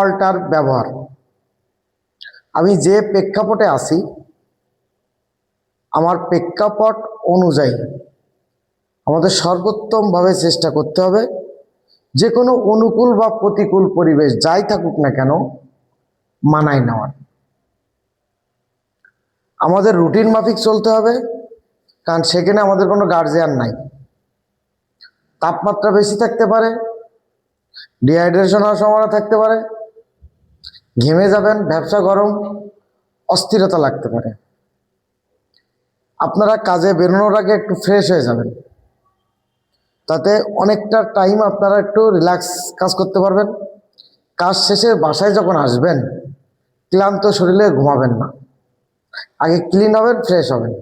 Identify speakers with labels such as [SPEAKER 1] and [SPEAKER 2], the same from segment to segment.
[SPEAKER 1] পাল্টার ব্যবহার। আমি যে প্রেক্ষাপটে আছি, আমার প্রেক্ষাপট অনুযায়ী আমাদের সর্বোত্তমভাবে চেষ্টা করতে হবে যে কোনো অনুকূল বা প্রতিকূল পরিবেশ যাই থাকুক না কেন মানায় নেওয়ার। আমাদের রুটিন মাফিক চলতে হবে, কারণ সেখানে আমাদের কোনো গার্জিয়ান নাই। তাপমাত্রা বেশি থাকতে পারে, ডিহাইড্রেশন হওয়ার সম্ভাবনা থাকতে পারে, ঘেমে যাবেন, ব্যবসা গরম, অস্থিরতা লাগতে পারে। আপনারা কাজে বেরোনোর আগে একটু ফ্রেশ হয়ে যাবেন, তাতে অনেকটা টাইম আপনারা একটু রিল্যাক্স কাজ করতে পারবেন। কাজ শেষে বাসায় যখন আসবেন ক্লান্ত শরীরে ঘুমাবেন না, আগে ক্লিন হবেন, ফ্রেশ হবেন।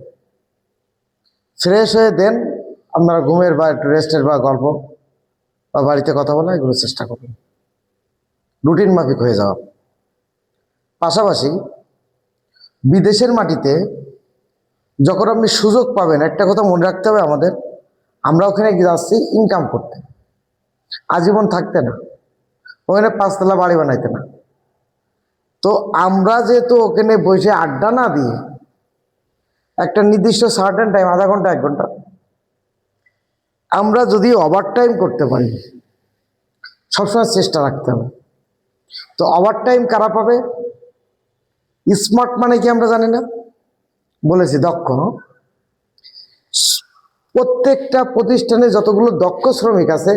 [SPEAKER 1] ফ্রেশ হয়ে দেন আপনারা ঘুমের বা একটু রেস্টের বা গল্প বা বাড়িতে কথা বলা এগুলো চেষ্টা করবেন, রুটিন মাফিক হয়ে যাওয়া। পাশাপাশি বিদেশের মাটিতে যখন আপনি সুযোগ পাবেন, একটা কথা মনে রাখতে হবে আমাদের, আমরা ওখানে যাচ্ছি ইনকাম করতে, আজীবন থাকতে না, ওখানে 5 তলা বাড়ি বানাইতে না। তো আমরা যেহেতু ওখানে বসে আড্ডা না দিয়ে একটা নির্দিষ্ট সার্টেন টাইম, আধা ঘন্টা 1 ঘন্টা, আমরা যদি ওভার টাইম করতে পারি, সবসময় চেষ্টা রাখতে হবে। তো ওভার টাইম কারা পাবে? স্মার্ট মানে কি আমরা জানি না, বলেছি দক্ষ। প্রত্যেকটা প্রতিষ্ঠানে যতগুলো দক্ষ শ্রমিক আছে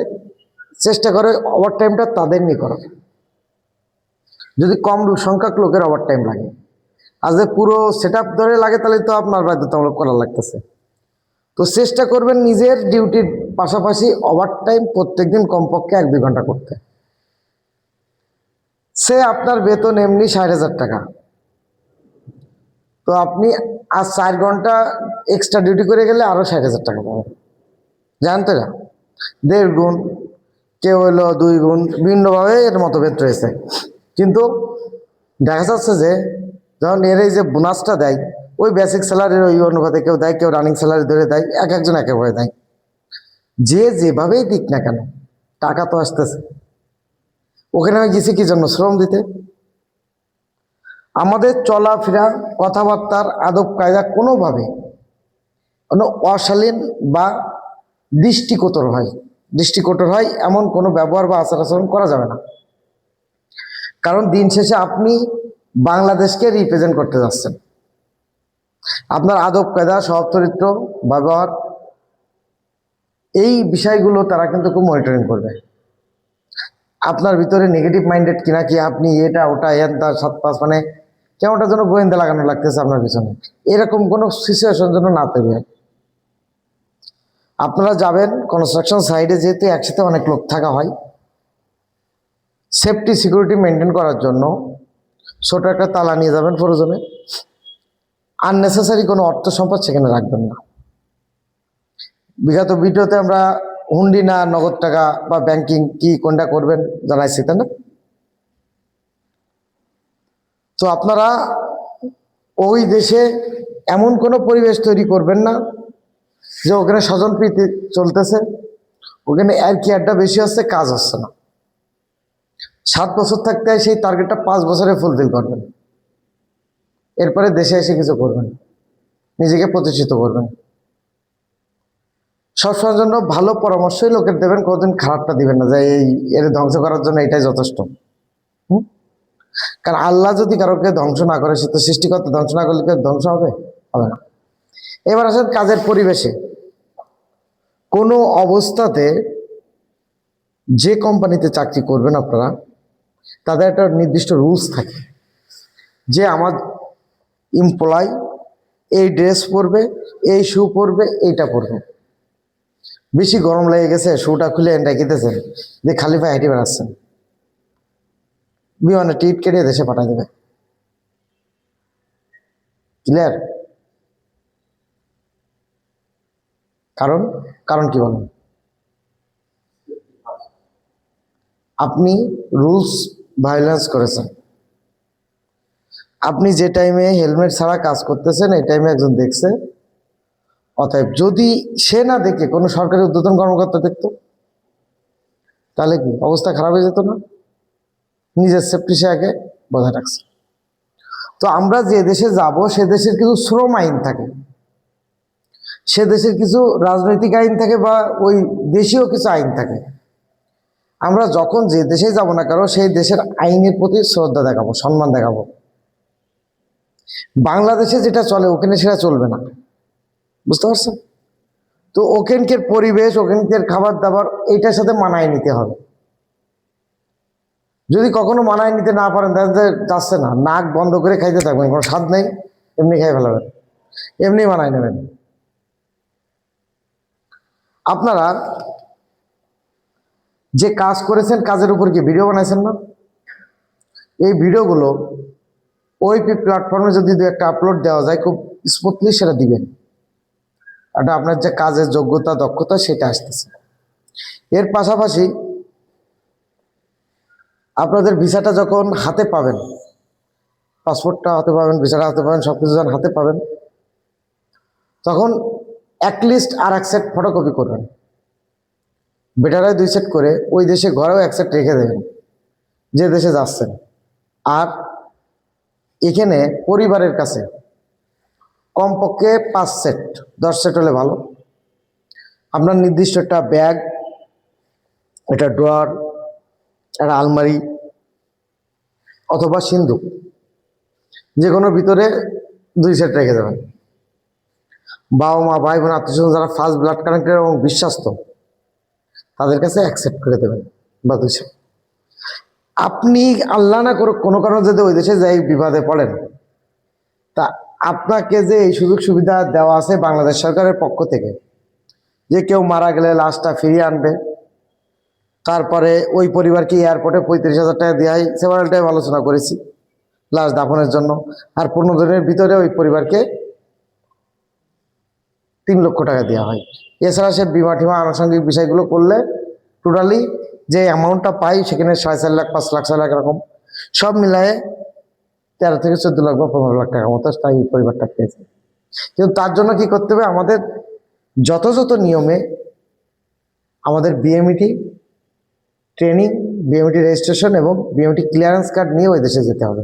[SPEAKER 1] চেষ্টা করে ওভার টাইমটা তাদের নিয়ে করার। যদি কম সংখ্যক লোকের ওভার টাইম লাগে, আর যে পুরো সেট আপ ধরে লাগে, তাহলে তো আপনার বাধ্যতামূলক করা লাগতেছে। তো চেষ্টা করবেন নিজের ডিউটির পাশাপাশি ওভার টাইম প্রত্যেকদিন কমপক্ষে 1-2 ঘন্টা করতে। সে আপনার বেতন এমনি 60,000 টাকা, তো আপনি আজ 4 ঘন্টা এক্সট্রা ডিউটি করে গেলে আরো 60,000 টাকা পাবেন। জানতে না, 1.5 গুণ, কেউ হলো 2 গুণ, বিভিন্নভাবে এর মতভেদ রয়েছে। কিন্তু দেখা যাচ্ছে যে যখন এর এই যে বোনাসটা দেয়, ওই বেসিক স্যালারির ওই অনুপাতে কেউ দেয়, কেউ রানিং স্যালারি ধরে দেয়, একজন একেভাবে দেয়। যে যেভাবেই দিক না কেন টাকা তো আসতেছে। ওখানে আমি গেছি কি জন্য? শ্রম দিতে। আমাদের চলাফেরা, কথাবার্তার আদব কায়দা কোনোভাবে কোনো অশালীন বা দৃষ্টিকটর হয় এমন কোনো ব্যবহার বা আচার আচরণ করা যাবে না। কারণ দিন শেষে আপনি বাংলাদেশকে রিপ্রেজেন্ট করতে যাচ্ছেন। আপনার আদব কায়দা, স্বভাব চরিত্র, ব্যবহার, এই বিষয়গুলো তারা কিন্তু খুব মনিটরিং করবে। আপনার ভিতরে নেগেটিভ মাইন্ডেড কিনা, কি আপনি এটা ওটা তার 7-5 মানে কেমনটা যেন গোয়েন্দা লাগানো লাগতেছে আপনার পিছনে, এরকম কোনো সিচুয়েশন যেন না তৈরি হয়। আপনারা যাবেন কনস্ট্রাকশন সাইডে, যেহেতু একসাথে অনেক লোক থাকা হয়, সেফটি সিকিউরিটি মেনটেন করার জন্য ছোট একটা তালা নিয়ে যাবেন প্রয়োজনে। আননেসেসারি কোনো অর্থ সম্পদ সেখানে রাখবেন না। বিগত ভিডিওতে আমরা হুন্ডি না নগদ টাকা বা ব্যাংকিং কি কোনটা করবেন জানাইছি, তাই না? তো আপনারা ওই দেশে এমন কোনো পরিবেশ তৈরি করবেন না যে ওখানে স্বজনপ্রীতি চলতেছে, ওখানে আর কি আড্ডা বেশি হচ্ছে, কাজ হচ্ছে না। 7 বছর থাকতে হয়, সেই টার্গেটটা 5 বছরে ফুলফিল করবেন। এরপরে দেশে এসে কিছু করবেন, নিজেকে প্রতিষ্ঠিত করবেন। সবসময়ের জন্য ভালো পরামর্শই লোকের দেবেন, কোনোদিন খারাপটা দিবেন না যে এই এর ধ্বংস করার জন্য এটাই যথেষ্ট। কারণ আল্লাহ যদি কারোকে ধ্বংস না করে, সে তো সৃষ্টিকর্তা, ধ্বংস না করলে ধ্বংস হবে না। এবার আসেন কাজের পরিবেশে। কোনো অবস্থাতে যে কোম্পানিতে চাকরি করবেন আপনারা, তাদের একটা নির্দিষ্ট রুলস থাকে যে আমার এমপ্লয় এই ড্রেস পরবে, এই শু পরবে, এইটা পরবে। বেশি গরম লেগে গেছে, শুটা খুলে রেখেতেছেন, যে খালি পায়ে হেঁটে বেড়াচ্ছেন, বিমানে টিকিট কেটে দেশে পাঠিয়ে দেবে। ক্লিয়ার? কারণ কি বলেন? আপনি রুলস ভায়োলেন্স করেছেন। আপনি যে টাইমে হেলমেট ছাড়া কাজ করতেছেন, এই টাইমে একজন দেখছে। অতএব যদি সে না দেখে কোনো সরকারি ঊর্ধ্বতন কর্মকর্তা দেখতো, তাহলে কি অবস্থা খারাপ হয়ে যেত না? নিজের সেফটি সে আগে বজায় রাখছে। তো আমরা যে দেশে যাব সে দেশের কিছু শ্রম আইন থাকে, সে দেশের কিছু রাজনৈতিক আইন থাকে, বা ওই দেশীয় কিছু আইন থাকে। আমরা যখন যে দেশে যাব না কেন সেই দেশের আইনের প্রতি শ্রদ্ধা দেখাবো, সম্মান দেখাবো। বাংলাদেশে যেটা চলে ওখানে সেটা চলবে না, বুঝতে পারছেন? তো ওখানকার পরিবেশ, ওখানকার খাবার দাবার এইটার সাথে মানায় নিতে হবে। যদি কখনো মানায় নিতে না পারেন, তাহলে যাচ্ছে না, নাক বন্ধ করে খাইতে থাকবেন, কোনো স্বাদ নেই, এমনি খাই ফেলাবেন, এমনি মানায় নেবেন। আপনারা যে কাজ করেছেন, কাজের উপর কি ভিডিও বানাইছেন না? এই ভিডিওগুলো ওইপি প্ল্যাটফর্মে যদি দু একটা আপলোড দেওয়া যায়, খুব স্মুথলি সেটা দিবেন। এটা আপনার যে কাজের যোগ্যতা, দক্ষতা সেটা আসতেছে। এর পাশাপাশি আপনাদের ভিসাটা যখন হাতে পাবেন, পাসপোর্টটা হাতে পাবেন, ভিসাটা হাতে পাবেন, সব কিছু যখন হাতে পাবেন, তখন অ্যাটলিস্ট আর এক সেট ফটোকপি করবেন। বেটারায় 2 সেট করে ওই দেশে ঘরেও 1 সেট রেখে দেবেন যে দেশে যাচ্ছেন। আর এখানে পরিবারের কাছে কমপক্ষে 5 সেট, 10 সেট হলে ভালো। আপনার নির্দিষ্ট একটা ব্যাগ, একটা ড্রয়ার, একটা আলমারি অথবা সিন্ধুক, যে কোনো ভিতরে 2 সেট রেখে দেবেন। বাবা মা, ভাই বোন, আত্মীয় যারা ফার্স্ট ব্লাড কানেক্টেড এবং বিশ্বাস্ত, তাদের কাছে 1 সেট করে দেবেন বা 2 সেট। আপনি আল্লাহ না করুক কোনো কারণে যদি ওই দেশে যাই বিবাদে পড়েন, তা আপনাকে যে এই সুযোগ সুবিধা দেওয়া আছে বাংলাদেশ সরকারের পক্ষ থেকে, যে কেউ মারা গেলে লাশটা ফিরিয়ে আনবে, তারপরে ওই পরিবারকে এয়ারপোর্টে 35,000 টাকা দেওয়া হয়, সেভারাল টাইম আলোচনা করেছি লাশ দাফনের জন্য। আর 15 দিনের ভিতরে ওই পরিবারকে 3 লক্ষ টাকা দেওয়া হয়। এছাড়া সে বিমা টিমা আনুষঙ্গিক বিষয়গুলো করলে টোটালি যে অ্যামাউন্টটা পাই সেখানে 4.5 লাখ, 5 লাখ, 6 লাখ, এরকম সব মিলায়ে 13 থেকে 14 লাখ বা 15 লাখ টাকা মতো তাই পরিবারটা পেয়েছে। কিন্তু তার জন্য কি করতে হবে? আমাদের যথাযথ নিয়মে আমাদের বিএমইটি ট্রেনিং, বিএমইটি রেজিস্ট্রেশন এবং বিএমইটি ক্লিয়ারেন্স কার্ড নিয়ে ওই দেশে যেতে হবে।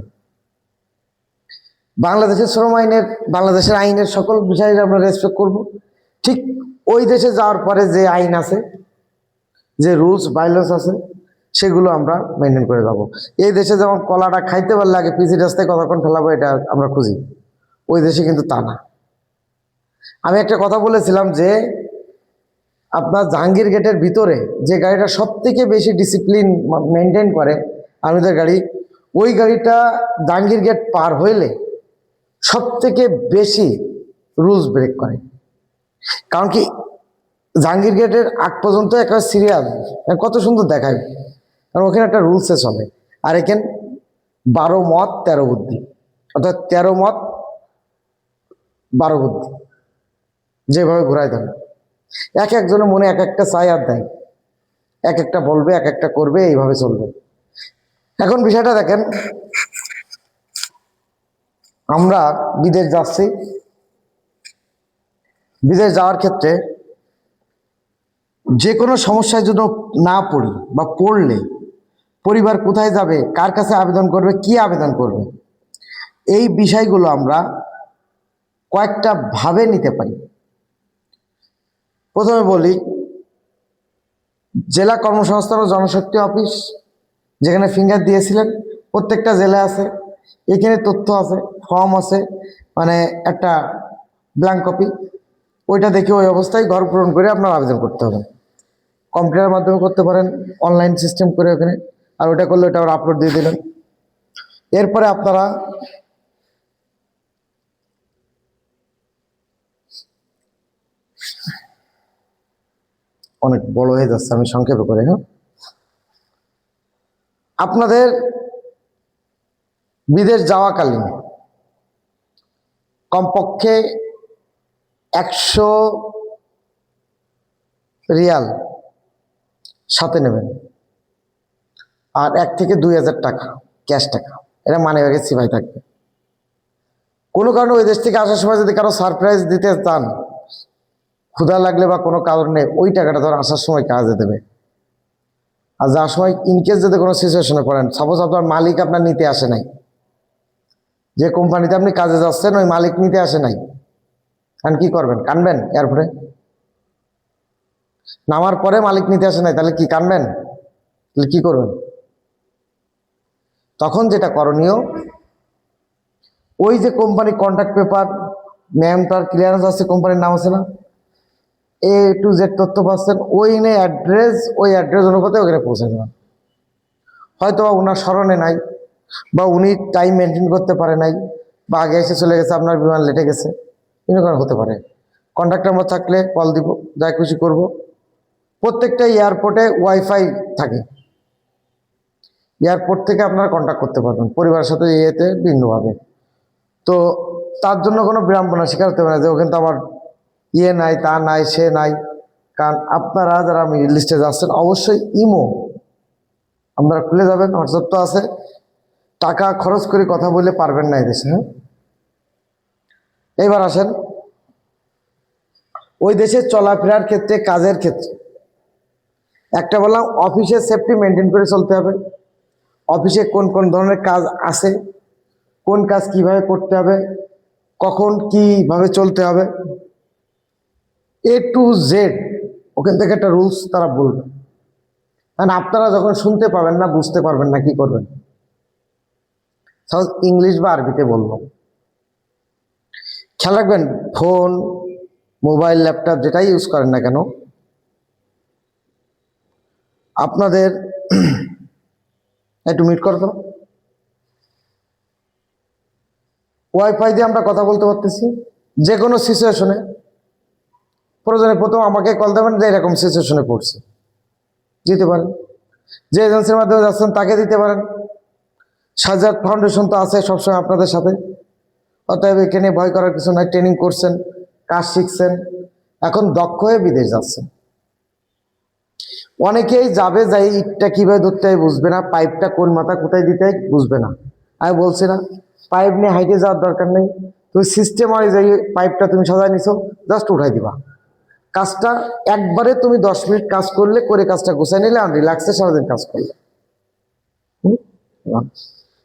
[SPEAKER 1] বাংলাদেশের শ্রম আইনের, বাংলাদেশের আইনের সকল বিষয়ে আমরা রেসপেক্ট করব। ঠিক ওই দেশে যাওয়ার পরে যে আইন আছে, যে রুলস বাইলস আছে, সেগুলো আমরা মেনটেন করে যাব। এই দেশে যেমন কলাটা খাইতে পারলে আগে পিসি রাস্তায় কতক্ষণ ফেলাবো এটা আমরা খুঁজি, ওই দেশে কিন্তু তা না। আমি একটা কথা বলেছিলাম যে আপনার জাহাঙ্গীর গেটের ভিতরে যে গাড়িটা সব থেকে বেশি ডিসিপ্লিন মেনটেন করে আমাদের গাড়ি, ওই গাড়িটা জাহাঙ্গীর গেট পার হইলে সব থেকে বেশি রুলস ব্রেক করে। কারণ কি, জাহাঙ্গীর গেটের আগ পর্যন্ত একটা সিরিয়াল কত সুন্দর দেখায়, কারণ ওখানে একটা রুলসে চলে। আর এখানে 12 মত 13 বুদ্ধি, অর্থাৎ 13 মত 12 বুদ্ধি, যেভাবে ঘুরাই দেবে। এক একজনের মনে এক একটা চাই আর দেয়, এক একটা বলবে, এক একটা করবে, এইভাবে চলবে। এখন বিষয়টা দেখেন, আমরা বিদেশ যাচ্ছি, বিদেশ যাওয়ার ক্ষেত্রে যে কোনো সমস্যায় যদি না পড়ি বা পড়লে পরিবার কোথায় যাবে, কার কাছে আবেদন করবে, কি আবেদন করবে, এই বিষয়গুলো আমরা কয়েকটা ভাবে নিতে পারি। প্রথমে বলি, জেলা কর্মসংস্থান ও জনশক্তি অফিস যেখানে ফিঙ্গার দিয়েছিলেন, প্রত্যেকটা জেলা আছে, এখানে তথ্য আছে, ফর্ম আছে, মানে একটা ব্ল্যাঙ্ক কপি, ওইটা দেখে ওই অবস্থায় ঘর পূরণ করে আপনার আবেদন করতে হবে। কম্পিউটারের মাধ্যমে করতে পারেন, অনলাইন সিস্টেম করে ওখানে, আর ওটা করলে ওটা আবার আপলোড দিয়ে দিলেন। এরপরে আপনারা অনেক বড় হয়ে যাচ্ছে, আমি সংক্ষেপে করে, হ্যাঁ, আপনাদের বিদেশ যাওয়াকালীন কমপক্ষে 100 রিয়াল সাথে নেবেন, আর 1 থেকে 2,000 টাকা ক্যাশ টাকা, এটা মানে ব্যাগে সিপাই থাকবে। কোনো কারণে ওই দেশ থেকে আসার সময় যদি কারো সারপ্রাইজ দিতে চান, ক্ষুধা লাগলে বা কোনো কারণে, ওই টাকাটা ধর আসার সময় কাজে দেবে। আর যার সময় ইনকেস যদি কোনো সিচুয়েশনে পড়েন, সাপোজ আপনার মালিক আপনার নিতে আসে নাই, যে কোম্পানিতে আপনি কাজে যাচ্ছেন ওই মালিক নিতে আসে নাই, কারণ কি করবেন? কানবেন? এরপরে নামার পরে মালিক নিতে আসে নাই, তাহলে কি কানবেন? তাহলে কি করবেন? তখন যেটা করণীয়, ওই যে কোম্পানি কন্ট্রাক্ট পেপার, নেম তার ক্লিয়ারেন্স আছে, কোম্পানির নাম আছে না, A to Z তথ্য পাচ্ছেন, ওই অ্যাড্রেস, ওই অ্যাড্রেস অনুপাতে ওখানে পৌঁছে যাবেন। হয়তো ওনার স্মরণে নাই, বা উনি টাইম মেনটেন করতে পারে নাই, বা আগে এসে চলে গেছে, আপনার বিমান লেটে গেছে, এরকম হতে পারে। কন্ট্যাক্ট নাম্বার থাকলে কল দিব, যা খুশি করব। প্রত্যেকটা এয়ারপোর্টে ওয়াইফাই থাকে, এয়ারপোর্ট থেকে আপনারা কন্ট্যাক্ট করতে পারবেন পরিবারের সাথে ইয়েতে ভিন্নভাবে। তো তার জন্য কোনো বিড়ম্বনা শিকার হতে পারে যে ওখানে তো আমার ইয়ে নাই, তা নাই, সে নাই। কারণ আপনারা যারা মিডল ইস্টে যাচ্ছেন অবশ্যই ইমো আপনারা খুলে যাবেন, হোয়াটসঅ্যাপ তো আছে। টাকা খরচ করে কথা বলে পারবেন না এদেশে। হ্যাঁ, এইবার আসেন ওই দেশে চলাফেরার ক্ষেত্রে, কাজের ক্ষেত্রে। একটা বললাম অফিসের সেফটি মেনটেন করে চলতে হবে। অফিসে কোন কোন ধরনের কাজ আছে, কোন কাজ কিভাবে করতে হবে, কখন কিভাবে চলতে হবে, A to Z ওখান থেকে একটা রুলস তারা বলবে। কারণ আপনারা যখন শুনতে পাবেন না, বুঝতে পারবেন না, কি করবেন? সাপোজ ইংলিশ বা আরবিতে বলবো, খেয়াল রাখবেন ফোন, মোবাইল, ল্যাপটপ যেটাই ইউজ করেন না কেন, আপনাদের একটু মিট করতো, ওয়াইফাই দিয়ে আমরা কথা বলতে পারতেছি যে কোনো সিচুয়েশনে। প্রয়োজনে প্রথম আমাকে কল দেবেন যে এরকম সিচুয়েশনে পড়ছে, দিতে পারেন। যে এজেন্সির মাধ্যমে যাচ্ছেন তাকে দিতে পারেন। সাজাদ ফাউন্ডেশন তো আছে সবসময় আপনাদের সাথে। অতএব এখানে ভয় করার কিছু নাই। ট্রেনিং করছেন, কাজ শিখছেন, এখন দক্ষ হয়ে বিদেশ যাচ্ছেন। অনেকেই যাবে, যাই ইটটা কীভাবে ধরতে হয় বুঝবে না, পাইপটা কোন মাথা কোথায় দিতে হয় বুঝবে না। আমি বলছি না, পাইপ নিয়ে হাইটে যাওয়ার দরকার নেই, তুমি সিস্টেম অনুযায়ী পাইপটা তুমি সাজায় নিছো, জাস্ট উঠাই দিবা। কাজটা একবারে তুমি 10 মিনিট কাজ করলে, করে কাজটা গুছাই নিলে আর রিল্যাক্সে সারাদিন কাজ করলে।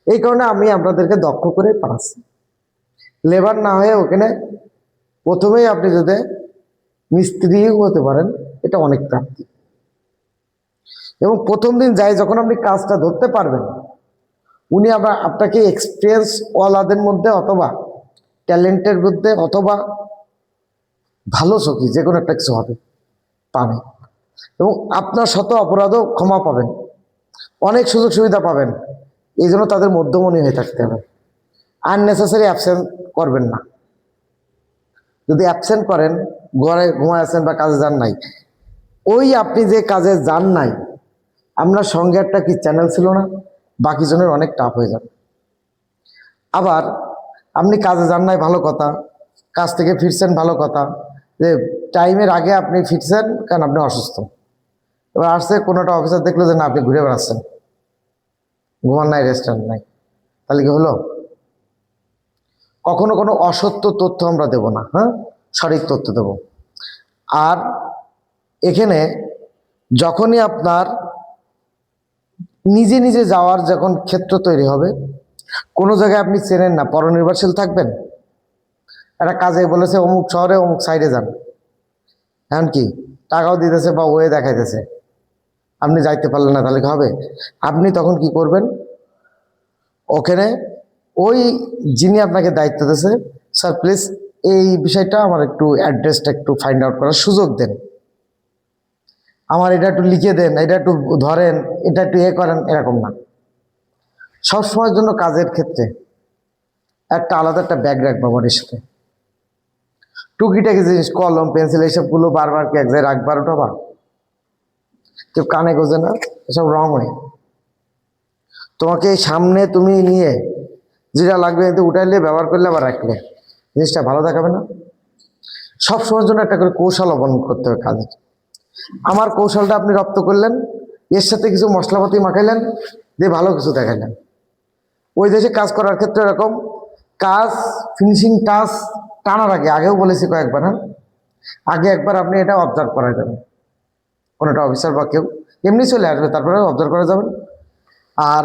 [SPEAKER 1] এই কারণে আমি আপনাদেরকে দক্ষ করে পাঠাচ্ছি। লেবার না হয়ে ওখানে প্রথমেই আপনি যদি মিস্ত্রিও হতে পারেন, এটা অনেক প্রাপ্তি। এবং প্রথম দিন যাই যখন আপনি কাজটা ধরতে পারবেন, উনি আবার আপনাকে এক্সপিরিয়েন্স ওয়ালাদের মধ্যে অথবা ট্যালেন্টের মধ্যে অথবা ভালো সখী যে কোনো একটা কিছু হবে, পাবে। এবং আপনার শত অপরাধও ক্ষমা পাবেন, অনেক সুযোগ সুবিধা পাবেন। এই জন্য তাদের মধ্যমণি হয়ে থাকতে হবে। আননেসেসারি অ্যাবসেন্ট করবেন না। যদি অ্যাবসেন্ট করেন, ঘরে ঘুমায় আছেন বা কাজে যান নাই, ওই আপনি যে কাজে যান নাই, আপনার সঙ্গে একটা কি চ্যানেল ছিল না, বাকি জনের অনেক টাফ হয়ে যাবে। আবার আপনি কাজে যান নাই, ভালো কথা, কাজ থেকে ফিরছেন, ভালো কথা, যে টাইমের আগে আপনি ফিরছেন কারণ আপনি অসুস্থ। এবার আসছে কোনোটা অফিসার দেখলো যে না আপনি ঘুরে বেড়াচ্ছেন, ঘুমান নাই, রেস্টুরেন্ট নাই, তাহলে কি হলো? কখনো কোনো অসত্য তথ্য আমরা দেব না, হ্যাঁ, সঠিক তথ্য দেব। আর এখানে যখনই আপনার নিজে নিজে যাওয়ার যখন ক্ষেত্র তৈরি হবে, কোনো জায়গায় আপনি চেনেন না, পরনির্ভরশীল থাকবেন। একটা কাজে বলেছে অমুক শহরে অমুক সাইডে যান, এমনকি টাকাও দিতেছে বা ওয়ে দেখাইতেছে, আপনি যাইতে পারলেন না, তাহলে কি হবে? আপনি তখন কি করবেন? ওখানে ওই যিনি আপনাকে দায়িত্ব দিয়েছে, স্যার প্লিজ এই বিষয়টা আমার একটু অ্যাড্রেসটা একটু ফাইন্ড আউট করার সুযোগ দেন, আমার এটা একটু লিখে দেন, এটা একটু ধরেন, এটা একটু করেন, এরকম না। সবসময়ের জন্য কাজের ক্ষেত্রে একটা আলাদা একটা ব্যাগ রাখবো আমার সাথে। টুকিটাকি জিনিস, কলম, পেন্সিল, এইসবগুলো বারবার কি এক জায়গায় রাখবার, ওঠাবার, কেউ কানে গোজে না, এসব রং হয়। তোমাকে সামনে তুমি নিয়ে যেটা লাগবে এতে উঠাইলে, ব্যবহার করলে আবার রাখলে, জিনিসটা ভালো দেখাবে না? সবসময়ের জন্য একটা করে কৌশল অবলম্বন করতে হবে কাজের। আমার কৌশলটা আপনি রপ্ত করলেন, এর সাথে কিছু মশলাপাতি মাখাইলেন, দিয়ে ভালো কিছু দেখাইলেন। ওই দেশে কাজ করার ক্ষেত্রে এরকম কাজ ফিনিশিং টাচ টানার আগে, আগেও বলেছি কয়েকবার, হ্যাঁ, আগে একবার আপনি এটা অবজার্ভ করাই দেবেন, কোনোটা অফিসার বা কেউ, এমনি চলে আসবে, তারপরে অবজার্ভ করে যাবেন। আর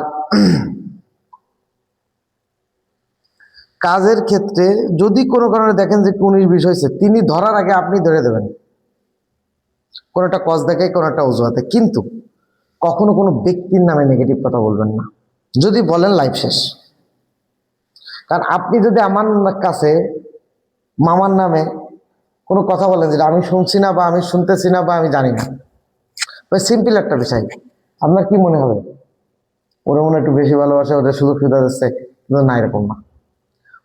[SPEAKER 1] কাজের ক্ষেত্রে যদি কোনো কারণে দেখেন যে 19-20 হয়েছে, তিনি ধরার আগে আপনি ধরে দেবেন, কোনোটা কজ দেখে কোনোটা অজুহাতে, কিন্তু কখনো কোনো ব্যক্তির নামে নেগেটিভ কথা বলবেন না। যদি বলেন লাইফ শেষ। কারণ আপনি যদি আমার কাছে মামার নামে কোনো কথা বলেন যেটা আমি শুনছি না বা আমি শুনতেছি না বা আমি জানি না, সিম্পল একটা বিষয়, আপনার কি মনে হবে? ওরা মনে একটু বেশি ভালোবাসে, ওদের সুযোগ সুবিধা দিচ্ছে, কিন্তু না, এরকম না।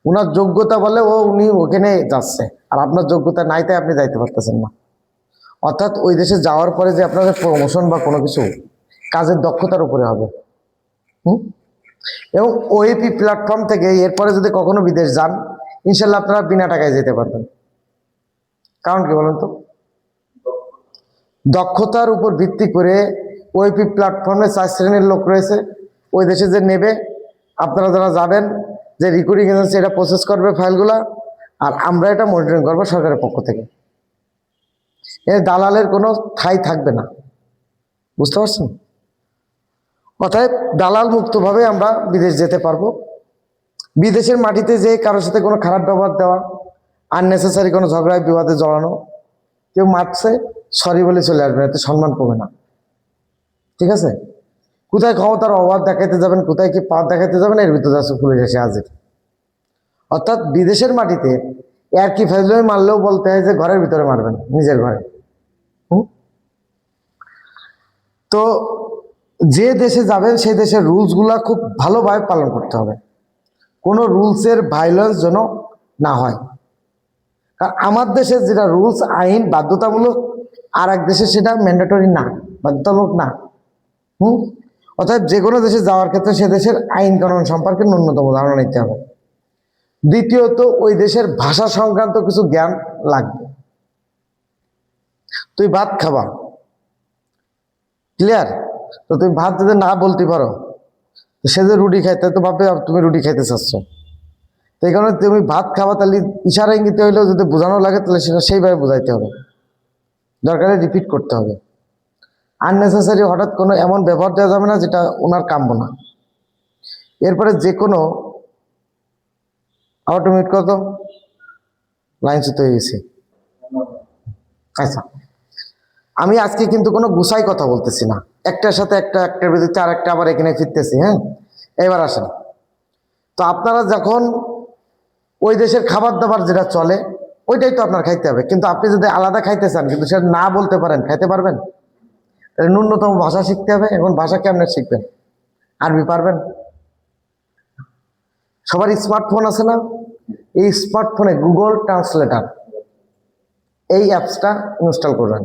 [SPEAKER 1] ওনার যোগ্যতা বলে উনি ওখানে যাচ্ছে, আর আপনার যোগ্যতা নাই তাই আপনি যাইতে পারতেছেন না। অর্থাৎ ওই দেশে যাওয়ার পরে যে আপনাদের প্রমোশন বা কোনো কিছু কাজের দক্ষতার উপরে হবে। এবং ওএপি প্ল্যাটফর্ম থেকে এরপরে যদি কখনো বিদেশ যান, ইনশাল্লাহ আপনারা বিনা টাকায় যেতে পারবেন। কারণ কি বলেন তো? দক্ষতার উপর ভিত্তি করে ওএপি প্ল্যাটফর্মে 4 শ্রেণীর লোক রয়েছে। ওই দেশে যে নেবে, আপনারা যারা যাবেন, যে রিক্রুটিং এজেন্সি এটা প্রসেস করবে ফাইলগুলা, আর আমরা এটা মনিটরিং করবো সরকারের পক্ষ থেকে। এর দালালের কোনো ঠাঁই থাকবে না, বুঝতে পারছেন? অতএব দালাল মুক্তভাবে আমরা বিদেশ যেতে পারবো। বিদেশের মাটিতে যে কারোর সাথে কোনো খারাপ ব্যবহার দেওয়া, আননেসেসারি কোনো ঝগড়ায় বিবাদে জড়ানো, কেউ মারছে সরি বলে চলে আসবে, এতে সম্মান পাবে না, ঠিক আছে? কোথায় ক্ষমতার অভাব দেখাইতে যাবেন, কোথায় কি পাওয়ার দেখাইতে যাবেন, এর ভিতরে আছে পুলিশ এসে হাজির। অর্থাৎ বিদেশের মাটিতে আর কি ফেজলামি মারলেও বলতে হয় যে ঘরের ভিতরে মারবেন, নিজের ঘরে। তো যে দেশে যাবেন সেই দেশের রুলসগুলা খুব ভালোভাবে পালন করতে হবে, কোনো রুলসের ভায়োলেন্স যেন না হয়। কারণ আমার দেশের যেটা রুলস আইন বাধ্যতামূলক, আর এক দেশে সেটা ম্যান্ডেটরি না, বাধ্যতামূলক না। অর্থাৎ যে কোনো দেশে যাওয়ার ক্ষেত্রে সে দেশের আইন কানুন সম্পর্কে ন্যূনতম ধারণা নিতে হবে। দ্বিতীয়ত, ওই দেশের ভাষা সংক্রান্ত কিছু জ্ঞান লাগবে। তুই ভাত খাবা, ক্লিয়ার? তো তুমি ভাত যদি না বলতে পারো, সে যে রুটি খাইতে, তো ভাববে তুমি রুটি খাইতে চাচ্ছ, তো এই কারণে তুমি ভাত খাবা, তাহলে ইশারা ইঙ্গিতে হইলেও যদি বোঝানো লাগে তাহলে সেটা সেইভাবে বোঝাইতে হবে, দরকারে রিপিট করতে হবে। আননেসেসারি হঠাৎ কোনো এমন ব্যবহার দেওয়া যাবে না যেটা ওনার কাম্য না। এরপরে যে কোনো অটোমেট কত লাইন সুতো হয়ে গেছে। আচ্ছা, আমি আজকে কিন্তু কোনো গুছাই কথা বলতেছি না, একটার সাথে একটার ভিতরে আর একটা আবার এখানে ফিরতেছি। হ্যাঁ, এবার আসেন। তো আপনারা যখন ওই দেশের খাবার দাবার যেটা চলে ওইটাই তো আপনার খাইতে হবে, কিন্তু আপনি যদি আলাদা খাইতে চান কিন্তু সেটা না বলতে পারেন, খাইতে পারবেন? ন্যূনতম ভাষা শিখতে হবে। এখন ভাষা কেমনে শিখবেন? আরবি পারবেন? সবার স্মার্টফোন আছে না? এই স্মার্টফোনে গুগল ট্রান্সলেটার এই অ্যাপসটা ইনস্টল করবেন।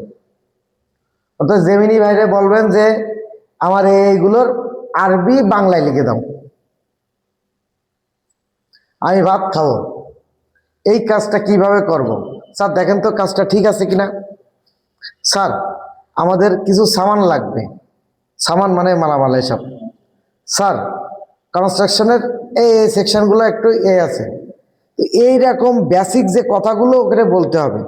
[SPEAKER 1] অর্থাৎ জেমিনি ভাইরে বলবেন যে আমার এইগুলোর আরবি বাংলায় লিখে দাও, আমি ভাত খাবো। এই কাজটা কিভাবে করব? স্যার দেখেন তো কাজটা ঠিক আছে কিনা। স্যার আমাদের কিছু সামান লাগবে, সামান মানে মালামাল এসব। স্যার কনস্ট্রাকশনের এই সেকশনগুলো একটু আছে, তো এইরকম বেসিক যে কথাগুলো ওখানে বলতে হবে।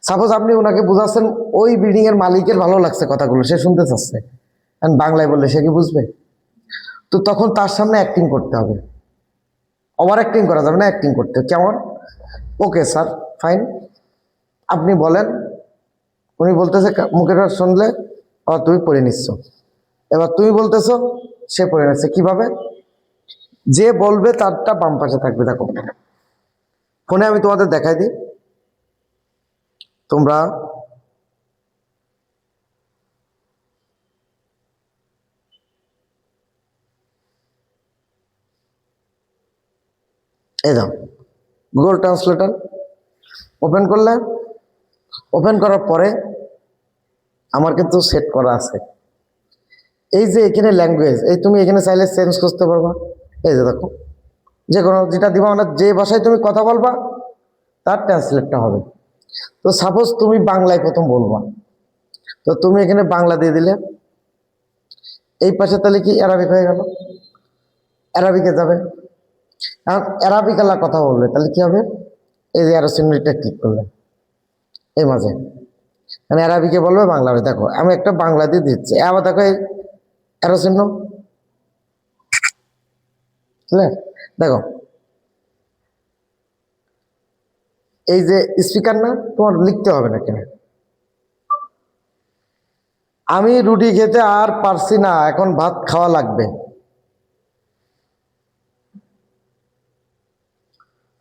[SPEAKER 1] সাপোজ আপনি ওনাকে বুঝাচ্ছেন, ওই বিল্ডিং এর মালিকের ভালো লাগছে কথাগুলো, সে শুনতে চাচ্ছে, বাংলায় বললে সে কি বুঝবে? তো তখন তার সামনে অ্যাক্টিং করতে হবে, ওভার অ্যাক্টিং করা যাবে না, অ্যাক্টিং করতে হবে। কেমন? ওকে স্যার, ফাইন, আপনি বলেন। উনি বলতেছে, মুখের শুনলে তুমি পড়ে নিচ্ছ, এবার তুমি বলতেছো, সে পড়ে নিচ্ছে। কিভাবে? যে বলবে তারটা বাম পাশে থাকবে, দেখো ফোনে আমি তোমাদের দেখাই দিই, তোমরা এই দাও গুগল ট্রান্সলেটর ওপেন করলে, ওপেন করার পরে আমার কিন্তু সেট করা আছে এই যে এখানে ল্যাঙ্গুয়েজ, এই তুমি এখানে চাইলে চেঞ্জ করতে পারবা। এই যে দেখো, যে কোনো যেটা দিবা, মানে যে ভাষায় তুমি কথা বলবা তার ট্রান্সলেটটা হবে। তো সাপোজ তুমি বাংলায় প্রথম বলবা, তো তুমি এখানে বাংলা দিয়ে দিলে, এই পাশে তাহলে কি অ্যারাবিক হয়ে গেল, অ্যারাবিকে যাবে। এখন অ্যারাবিক আলা কথা বলবে, তাহলে কি হবে? এই যে অ্যারো চিহ্নটা ক্লিক করলে এই মাঝে, মানে অ্যারাবিকে বলবে বাংলা হবে। দেখো আমি একটা বাংলা দিয়ে দিচ্ছি, আবার দেখো এই অ্যারো চিহ্ন, ক্লিয়ার? দেখো এই যে স্পিকার না, তোমার লিখতে হবে না কেন, আমি রুটি খেতে আর পারছি না, এখন ভাত খাওয়া লাগবে।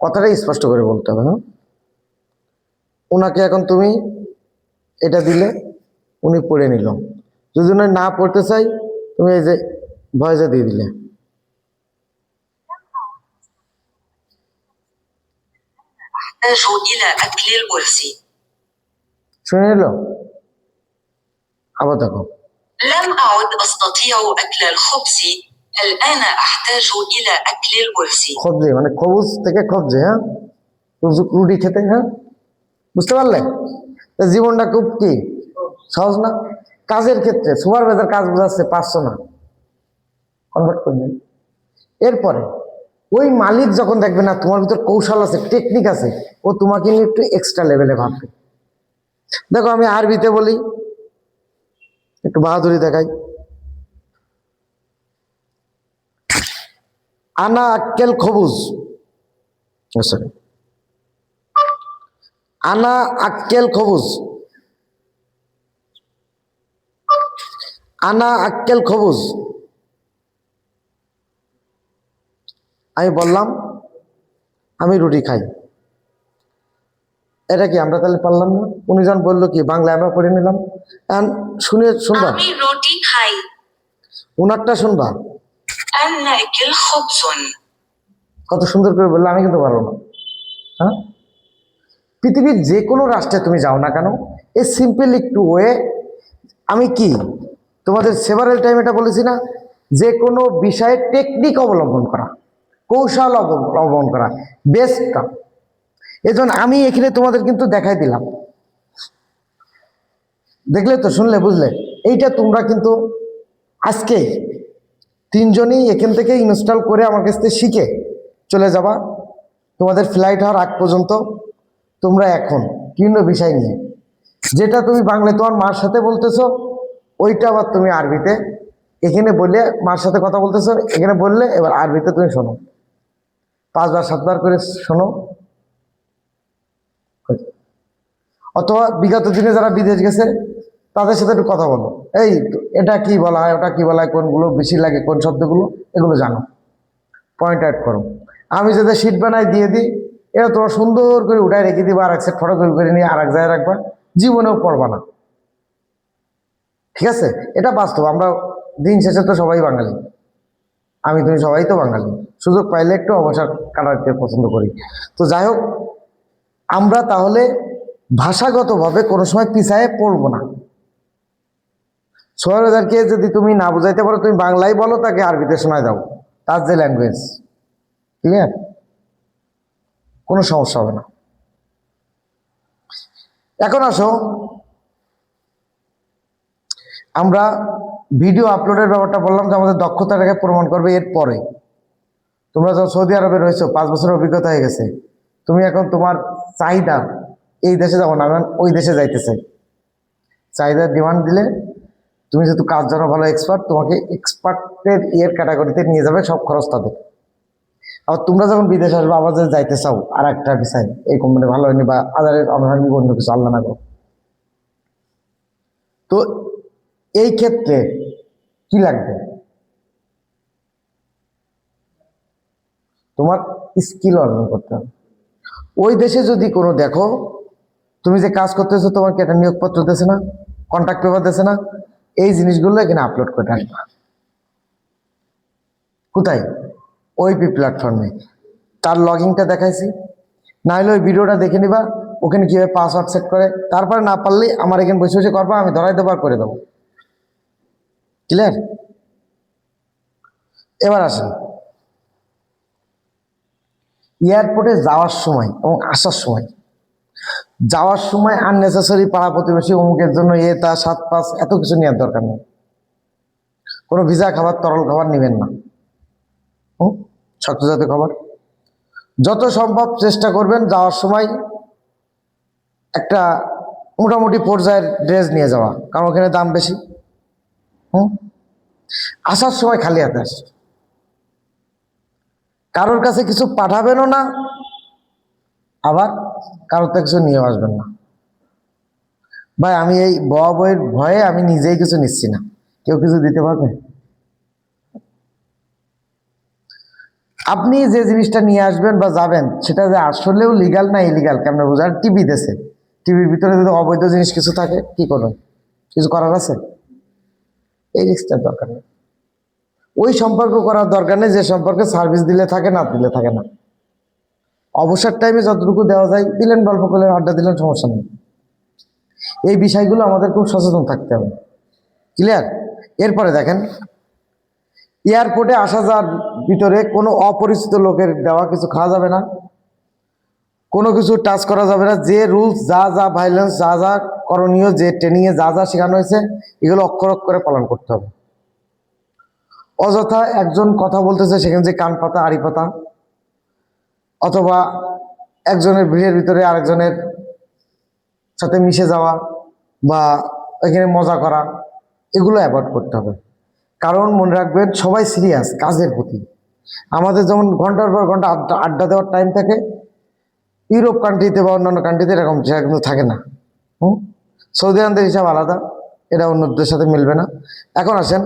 [SPEAKER 1] কথাটাই স্পষ্ট করে বলতে হবে। হ্যাঁ, ওনাকে এখন তুমি এটা দিলে, উনি পড়ে নিল। যদি উনি না পড়তে চাই, তুমি এই যে ভয়েসে দিয়ে দিলে,
[SPEAKER 2] أحتاج إلى أكل الورث.
[SPEAKER 1] শুনে নিল। আবার দেখো
[SPEAKER 2] لم أعد أستطيع أكل الخبز. الآن أحتاج إلى أكل الورث.
[SPEAKER 1] খবজে মানে খবুজ থেকে খবজে। হ্যাঁ, রুটি খেতে। হ্যাঁ, বুঝতে পারলে? তা জীবনটা খুব কি সহজ না? কাজের ক্ষেত্রে সুপারভাইজার কাজ বোঝাচ্ছে, পারছো না, কনভার্ট করবে। এরপরে ওই মালিক যখন দেখবে না তোমার ভিতর কৌশল আছে, টেকনিক আছে, ও তোমাকে নিয়ে একটু এক্সট্রা লেভেলে ভাববে। দেখো আমি আরবিতে বলি, একটু বাহাদুরি দেখাই। আনা আক্কেল খবুজ, সরি, আনা আক্কেল খবুজ, আনা আক্কেল খবুজ। আমি বললাম আমি রুটি খাই। এটা কি আমরা তাহলে পারলাম না? উনি যখন বললো কি বাংলায় আমরা পড়ে নিলাম। শুনবা,
[SPEAKER 2] আমি রুটি খাই।
[SPEAKER 1] উনারটা শুনবা,
[SPEAKER 2] أنا أكل خبز.
[SPEAKER 1] কত সুন্দর করে বললো, আমি কিন্তু পারবো না। হ্যাঁ, পৃথিবীর যে কোনো রাষ্ট্রে তুমি যাও না কেন, এই সিম্পল একটু ওয়ে, আমি কি তোমাদের সেভারেল টাইম এটা বলেছি না, যে কোনো বিষয়ে টেকনিক অবলম্বন করা, কৌশল অবলম্বন করা বেস্টটা। এজন্য আমি এখানে তোমাদের কিন্তু দেখাই দিলাম, দেখলে তো, শুনলে, বুঝলে? এইটা তোমরা কিন্তু আজকে তিনজনই এখান থেকে ইনস্টল করে আমার কাছ থেকে শিখে চলে যাবা। তোমাদের ফ্লাইট হওয়ার আগ পর্যন্ত তোমরা এখন বিভিন্ন বিষয় নিয়ে, যেটা তুমি বাংলায় তোমার মার সাথে বলতেছো, ওইটা আবার তুমি আরবিতে এখানে বললে, মার সাথে কথা বলতেছো এখানে বললে, এবার আরবিতে তুমি শোনো, 5-7বার করে শোনো। অথবা বিগত দিনে যারা বিদেশ গেছে তাদের সাথে একটু কথা বলো, এই এটা কি বলা হয়, ওটা কি বলা হয়, কোনগুলো বেশি লাগে, কোন শব্দগুলো, এগুলো জানো, পয়েন্ট আউট করো। আমি যাদের শিট বানাই দিয়ে দিই, এটা তোমার সুন্দর করে উঠায় রেখে দিবা, আর এক সেট ফটো করে নিয়ে আর এক জায়গায় রাখবা, জীবনেও পড়বা না। ঠিক আছে? এটা বাস্তব। আমরা দিন শেষে তো সবাই বাঙালি, আমি তুমি সবাই তো বাঙালি, সুযোগ পাইলে একটু অবসর কাটাতে পছন্দ করি। তো যাই হোক, আমরা তাহলে ভাষাগতভাবে কোনো সময় পিছায়ে পড়বো না। সোহেলকে যদি তুমি না বুঝাইতে পারো, তুমি বাংলায় বলো, তাকে আরবিতে শোনায় দাও, তার যে ল্যাঙ্গুয়েজ, ক্লিয়ার? কোনো সমস্যা হবে না। এখন আসো, আমরা ভিডিও আপলোডের ব্যাপারটা বললাম যে আমাদের দক্ষতাটাকে প্রমাণ করবে। এরপরে তোমরা যখন সৌদি আরবে রয়েছো, 5 বছরের অভিজ্ঞতা হয়ে গেছে, তুমি এখন তোমার চাহিদা, এই দেশে যাবো না, আমি ওই দেশে যাইতে চাই, চাহিদার ডিমান্ড দিলে তুমি যেহেতু কাজ জানো, ভালো এক্সপার্ট, তোমাকে এক্সপার্টের ইয়ের ক্যাটাগরিতে নিয়ে যাবে, সব খরচ তাদের। আবার তোমরা যখন বিদেশে আসবে, আবার যদি যাইতে চাও আর একটা বিষয়, এই কোম্পানি ভালো হয়নি বা আদারের অন্য কিছু, আল্লাহ না গো, তো এই ক্ষেত্রে কি লাগবে? তোমার স্কিল অর্জন করতে হবে। ওই দেশে যদি কোনো দেখো, তুমি যে কাজ করতেছো, তোমাকে একটা নিয়োগপত্র দিয়েছে না, কন্ট্রাক্ট পেপার দিয়েছে না, এই জিনিসগুলো এখানে আপলোড করে রাখবা। কোথায়? ওইপি প্ল্যাটফর্মে। তার লগইনটা দেখাইছি, না হলে ওই ভিডিওটা দেখে নিবা, ওখানে কীভাবে পাসওয়ার্ড সেট করে, তারপরে না পারলে আমার এখানে বসে বসে করবা, আমি ধরাই দেবো আর করে দেবো। ক্লিয়ার? এবার আসেন, এয়ারপোর্টে যাওয়ার সময় এবং আসার সময়, যাওয়ার সময় আননেসেসারি পাড়া প্রতিবেশী অমুকের জন্য এ তা 7-5 এত কিছু নেওয়ার দরকার নেই। কোনো ভিজা খাবার, তরল খাবার নেবেন না, শক্ত জাতীয় খাবার। যত সম্ভব চেষ্টা করবেন যাওয়ার সময় একটা মোটামুটি পর্যায়ের ড্রেস নিয়ে যাওয়া, কারণ ওখানে দাম বেশি। আসার সময় খালি হাতে আস, কারোর কাছে কিছু পাঠাবেনও না, আবার কারোর তো কিছু নিয়ে আসবেন না। ভাই আমি এই বইয়ের ভয়ে আমি নিজেই কিছু নিচ্ছি না, কেউ কিছু দিতে পারবে? আপনি যে জিনিসটা নিয়ে আসবেন বা যাবেন সেটা যে আসলেও লিগাল না ইলিগাল কেমন বোঝার? টিভি দেশে, টিভির ভিতরে যদি অবৈধ জিনিস কিছু থাকে কি করবেন? কিছু করার আছে? এই রিস্কটার দরকার নেই, ওই সম্পর্ক করার দরকার নেই যে সম্পর্কে সার্ভিস দিলে থাকে না দিলে থাকে না। অবসর টাইমে যতটুকু দেওয়া যায় দিলেন, গল্প করলেন, আড্ডা দিলেন, সমস্যা নেই। এই বিষয়গুলো আমাদের খুব সচেতন থাকতে হবে। ক্লিয়ার? এরপরে দেখেন, এয়ারপোর্টে আসা যাওয়ার ভিতরে কোনো অপরিচিত লোকের দেওয়া কিছু খাওয়া যাবে না, কোনো কিছু টাচ করা যাবে না। যে রুলস যা যা ভাইলেন্স যা যা করণীয়, যে ট্রেনিংয়ে যা যা শেখানো হয়েছে এগুলো অক্ষর অক্ষরে পালন করতে হবে। অযথা একজন কথা বলতেছে সেখানে যে কান পাতা আড়ি পাতা, অথবা একজনের ভিড়ের ভিতরে আরেকজনের সাথে মিশে যাওয়া বা এখানে মজা করা, এগুলো অ্যাভয়েড করতে হবে। কারণ মনে রাখবেন সবাই সিরিয়াস কাজের প্রতি। আমাদের যেমন ঘন্টার পর ঘন্টা আড্ডা আড্ডা দেওয়ার টাইম থাকে, ইউরোপ কান্ট্রিতে বা অন্যান্য কান্ট্রিতে এরকম সেটা কিন্তু থাকে না। সৌদি আরবের হিসাব আলাদা, এটা অন্যদের সাথে মিলবে না। এখন আসেন,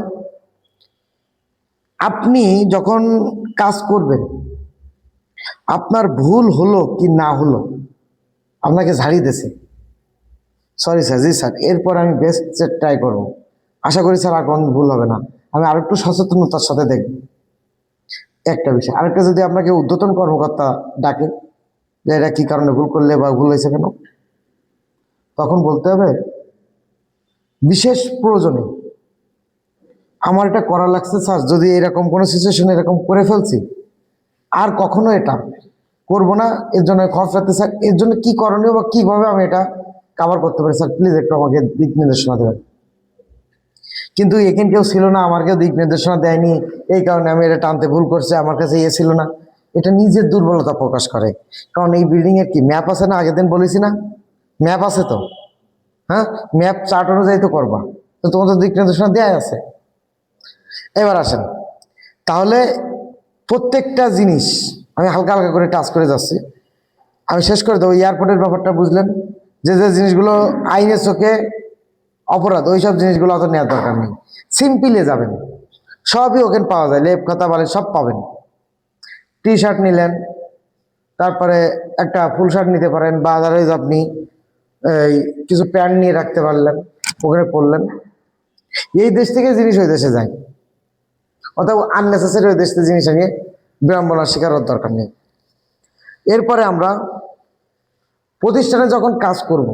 [SPEAKER 1] আপনি যখন কাজ করবেন আপনার ভুল হলো কি না হলো, আপনাকে ঝাড়ি দিয়েছে, সরি স্যার, জি স্যার, এরপর আমি বেস্ট ট্রাই করব, আশা করি স্যার আর কোনো ভুল হবে না, আমি আরো একটু সচেতনতার সাথে দেখব। একটা বিষয়। আরেকটা, যদি আপনাকে ঊর্ধ্বতন কর্মকর্তা ডাকে যে এটা কি কারণে ভুল করলে বা ভুল হয়েছে কেন, তখন বলতে হবে বিশেষ প্রয়োজনে আমার এটা করা লাগছে স্যার, যদি এরকম কোনো সিচুয়েশন এরকম করে ফেলছি আর কখনো এটা করব না, এর জন্য খরচ রাখতে স্যার, এর জন্য কি করণীয় বা কিভাবে আমি এটা কাভার করতে পারি স্যার, প্লিজ একটু আমাকে দিক নির্দেশনা দেবেন। কিন্তু এখানে কেউ ছিল না, আমার কেউ দিক নির্দেশনা দেয়নি, এই কারণে আমি এটা টানতে ভুল করছি, আমার কাছে ইয়ে ছিল না, এটা নিজের দুর্বলতা প্রকাশ করে। কারণ এই বিল্ডিং এর কি ম্যাপ আছে না? আগের দিন বলেছি না, ম্যাপ আছে তো, হ্যাঁ, ম্যাপ চার্ট অনুযায়ী তো করবা, তো তোমাদের দিক নির্দেশনা দেওয়া আছে। এবার আসেন, তাহলে প্রত্যেকটা জিনিস আমি হালকা হালকা করে টাচ করে যাচ্ছি, আমি শেষ করে দেবো। এয়ারপোর্টের ব্যাপারটা বুঝলেন, যে যে জিনিসগুলো আইনের চোখে অপরাধ ওই সব জিনিসগুলো অত নেওয়ার দরকার নেই, সিম্পলে যাবেন, সবই ওখানে পাওয়া যায়, লেপ খাতা বালে সব পাবেন। টি শার্ট নিলেন, তারপরে একটা ফুল শার্ট নিতে পারেন, বা আদারওয়াইজ আপনি এই কিছু প্যান্ট নিয়ে রাখতে পারলেন, ওখানে পরলেন। এই দেশ থেকে জিনিস ওই দেশে যায়, অথবা আননেসেসারি ওই দেশ থেকে জিনিস নিয়ে বিড়ম্বনার শিকার হওয়ার দরকার নেই। এরপরে আমরা প্রতিষ্ঠানে যখন কাজ করব,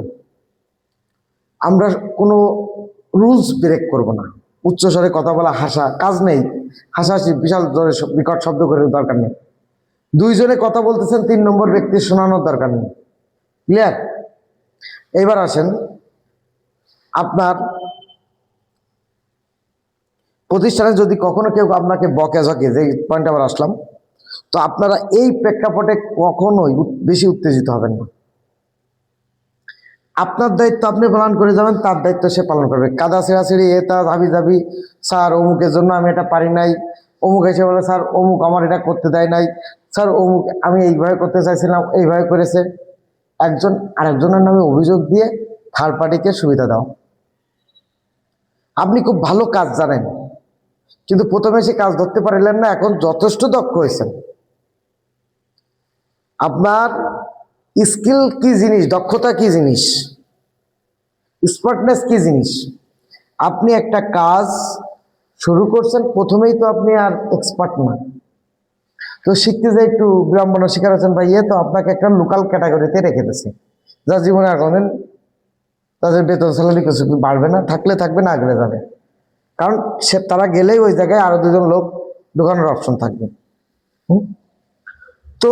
[SPEAKER 1] আমরা কোনো রুলস ব্রেক করব না। উচ্চস্বরে কথা বলা, হাসা, কাজ নেই, হাসাহাসি বিশাল জোরে বিকট শব্দ করে দরকার নেই। দুইজনে কথা বলতেছেন, 3 নম্বর ব্যক্তি শোনানোর দরকার নেই। ক্লিয়ার? এইবার আসেন, আপনার প্রতিষ্ঠানে যদি কখনো কেউ আপনাকে বকে ঝকে, যে পয়েন্ট আবার আসলাম, তো আপনারা এই প্রেক্ষাপটে কখনোই বেশি উত্তেজিত হবেন না। আপনার দায়িত্ব আপনি পালন করে যাবেন, তার দায়িত্ব সে পালন করবে। কাদা ছেঁড়াছেড়ি এটা হাবি যাবি, স্যার অমুকের জন্য আমি এটা পারি নাই, অমুক এসে বলে স্যার অমুক আমার এটা করতে দেয় নাই, স্যার অমুক আমি এইভাবে করতে চাইছিলাম এইভাবে করেছে, একজন আরেকজনের নামে অভিযোগ দিয়ে থার্ড পার্টিকে সুবিধা দাও। আপনি খুব ভালো কাজ জানেন, কিন্তু প্রথমে সে কাজ ধরতে পারলেন না, এখন যথেষ্ট দক্ষ হয়েছেন। আপনার স্কিল কি জিনিস, দক্ষতা কি জিনিস, স্মার্টনেস কি জিনিস। আপনি একটা কাজ শুরু করছেন, প্রথমেই তো আপনি আর এক্সপার্ট না, তো শিখতে যে একটু বিড়ম্বনার শিকার হচ্ছেন বা তো আপনাকে একটা লোকাল ক্যাটাগরিতে রেখে দিয়েছে, যা জীবনে আর কোনদিন তাদের বেতন স্যালারি কিছু বাড়বে না, থাকলে থাকবে, না গেলে যাবে। কারণ সে তারা গেলেই ওই জায়গায় আরো 2জন লোক ঢোকানোর অপশন থাকবে। তো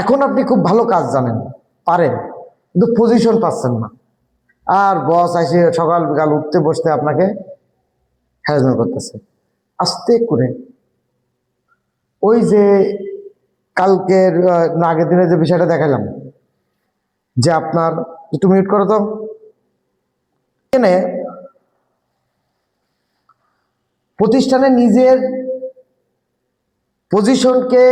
[SPEAKER 1] এখন আপনি খুব ভালো কাজ জানেন, পারেন, কিন্তু পজিশন পাচ্ছেন না, আর বস এসে সকাল বিকাল উঠতে বসতে আপনাকে হ্যারাসমেন্ট করতেছে। আস্তে করে ওই যে কালকের না আগের দিনের যে বিষয়টা দেখালাম, যে আপনার একটু মিউট করো তো, এখানে প্রতিষ্ঠানে নিজের পজিশনকে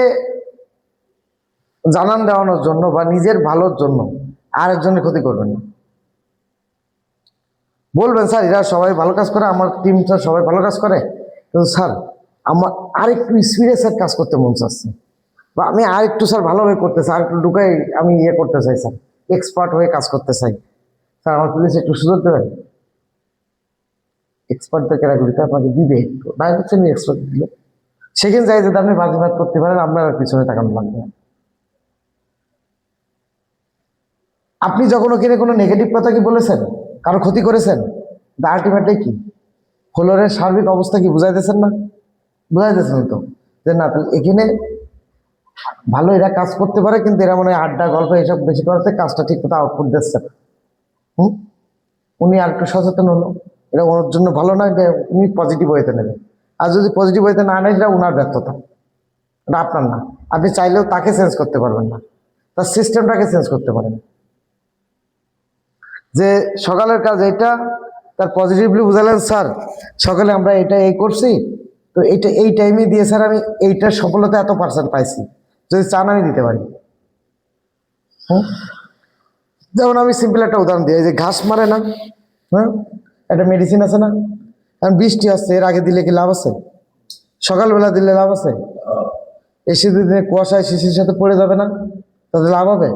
[SPEAKER 1] জানান দেওয়ানোর জন্য বা নিজের ভালোর জন্য আরেকজনের ক্ষতি করবেন না। বলবেন স্যার এরা সবাই ভালো কাজ করে, আমার টিম স্যার সবাই ভালো কাজ করে, কিন্তু স্যার আমার আরেকটু স্পিডে স্যার কাজ করতে মন চাচ্ছে, বা আমি আরেকটু স্যার ভালোভাবে করতে চাই, আরেকটু ঢুকাই আমি করতে চাই স্যার, এক্সপার্ট হয়ে কাজ করতে চাই স্যার, আমার প্লিজ একটু সুযোগ দেবেন। এক্সপার্টদের ক্যাটাগরিতে আপনাকে দিবে একটু, না হচ্ছে এক্সপার্ট দিল সেখানে যাই যদি আপনি বাজিবাদ করতে পারেন, আপনার আর পিছনে তাকানো লাগবে না। আপনি যখন ওখানে কোনো নেগেটিভ কথা কি বলেছেন, কারো ক্ষতি করেছেন, আলটিমেটলি কি ফ্লোরের সার্বিক অবস্থা কি বুঝাইতেছেন না? বুঝাইতেছেন তো যে না, তাহলে এখানে ভালো এরা কাজ করতে পারে, কিন্তু এরা মনে হয় আড্ডা গল্প এইসব বেশি করতে কাজটা ঠিক মতো আউটপুট দিচ্ছে না। উনি আর একটু সচেতন হলো, এটা ওনার জন্য ভালো নয় যে উনি পজিটিভ ওয়েতে নেবেন। আর যদি পজিটিভ ওয়েতে না নেয়, সেটা ওনার ব্যর্থতা, এটা আপনার না। আপনি চাইলেও তাকে চেঞ্জ করতে পারবেন না, তার সিস্টেমটাকে চেঞ্জ করতে পারেন। যে সকালের কাজ এটা, তার পজিটিভলি বুঝালেন স্যার সকালে আমরা এটা এই করছি, তো এইটা এই টাইমে দিয়ে স্যার আমি এইটার সফলতা এত% পাইছি, যদি চান আমি দিতে পারি। হ্যাঁ, যেমন আমি সিম্পল একটা উদাহরণ দিই, এই যে ঘাস মারে না, হ্যাঁ, একটা মেডিসিন আছে না, কারণ বৃষ্টি আসছে, এর আগে দিলে কি লাভ আছে? সকালবেলা দিলে লাভ আছে? এই শীতের দিনে কুয়াশায় শিশির সাথে পড়ে যাবে না, তাতে লাভ হবে?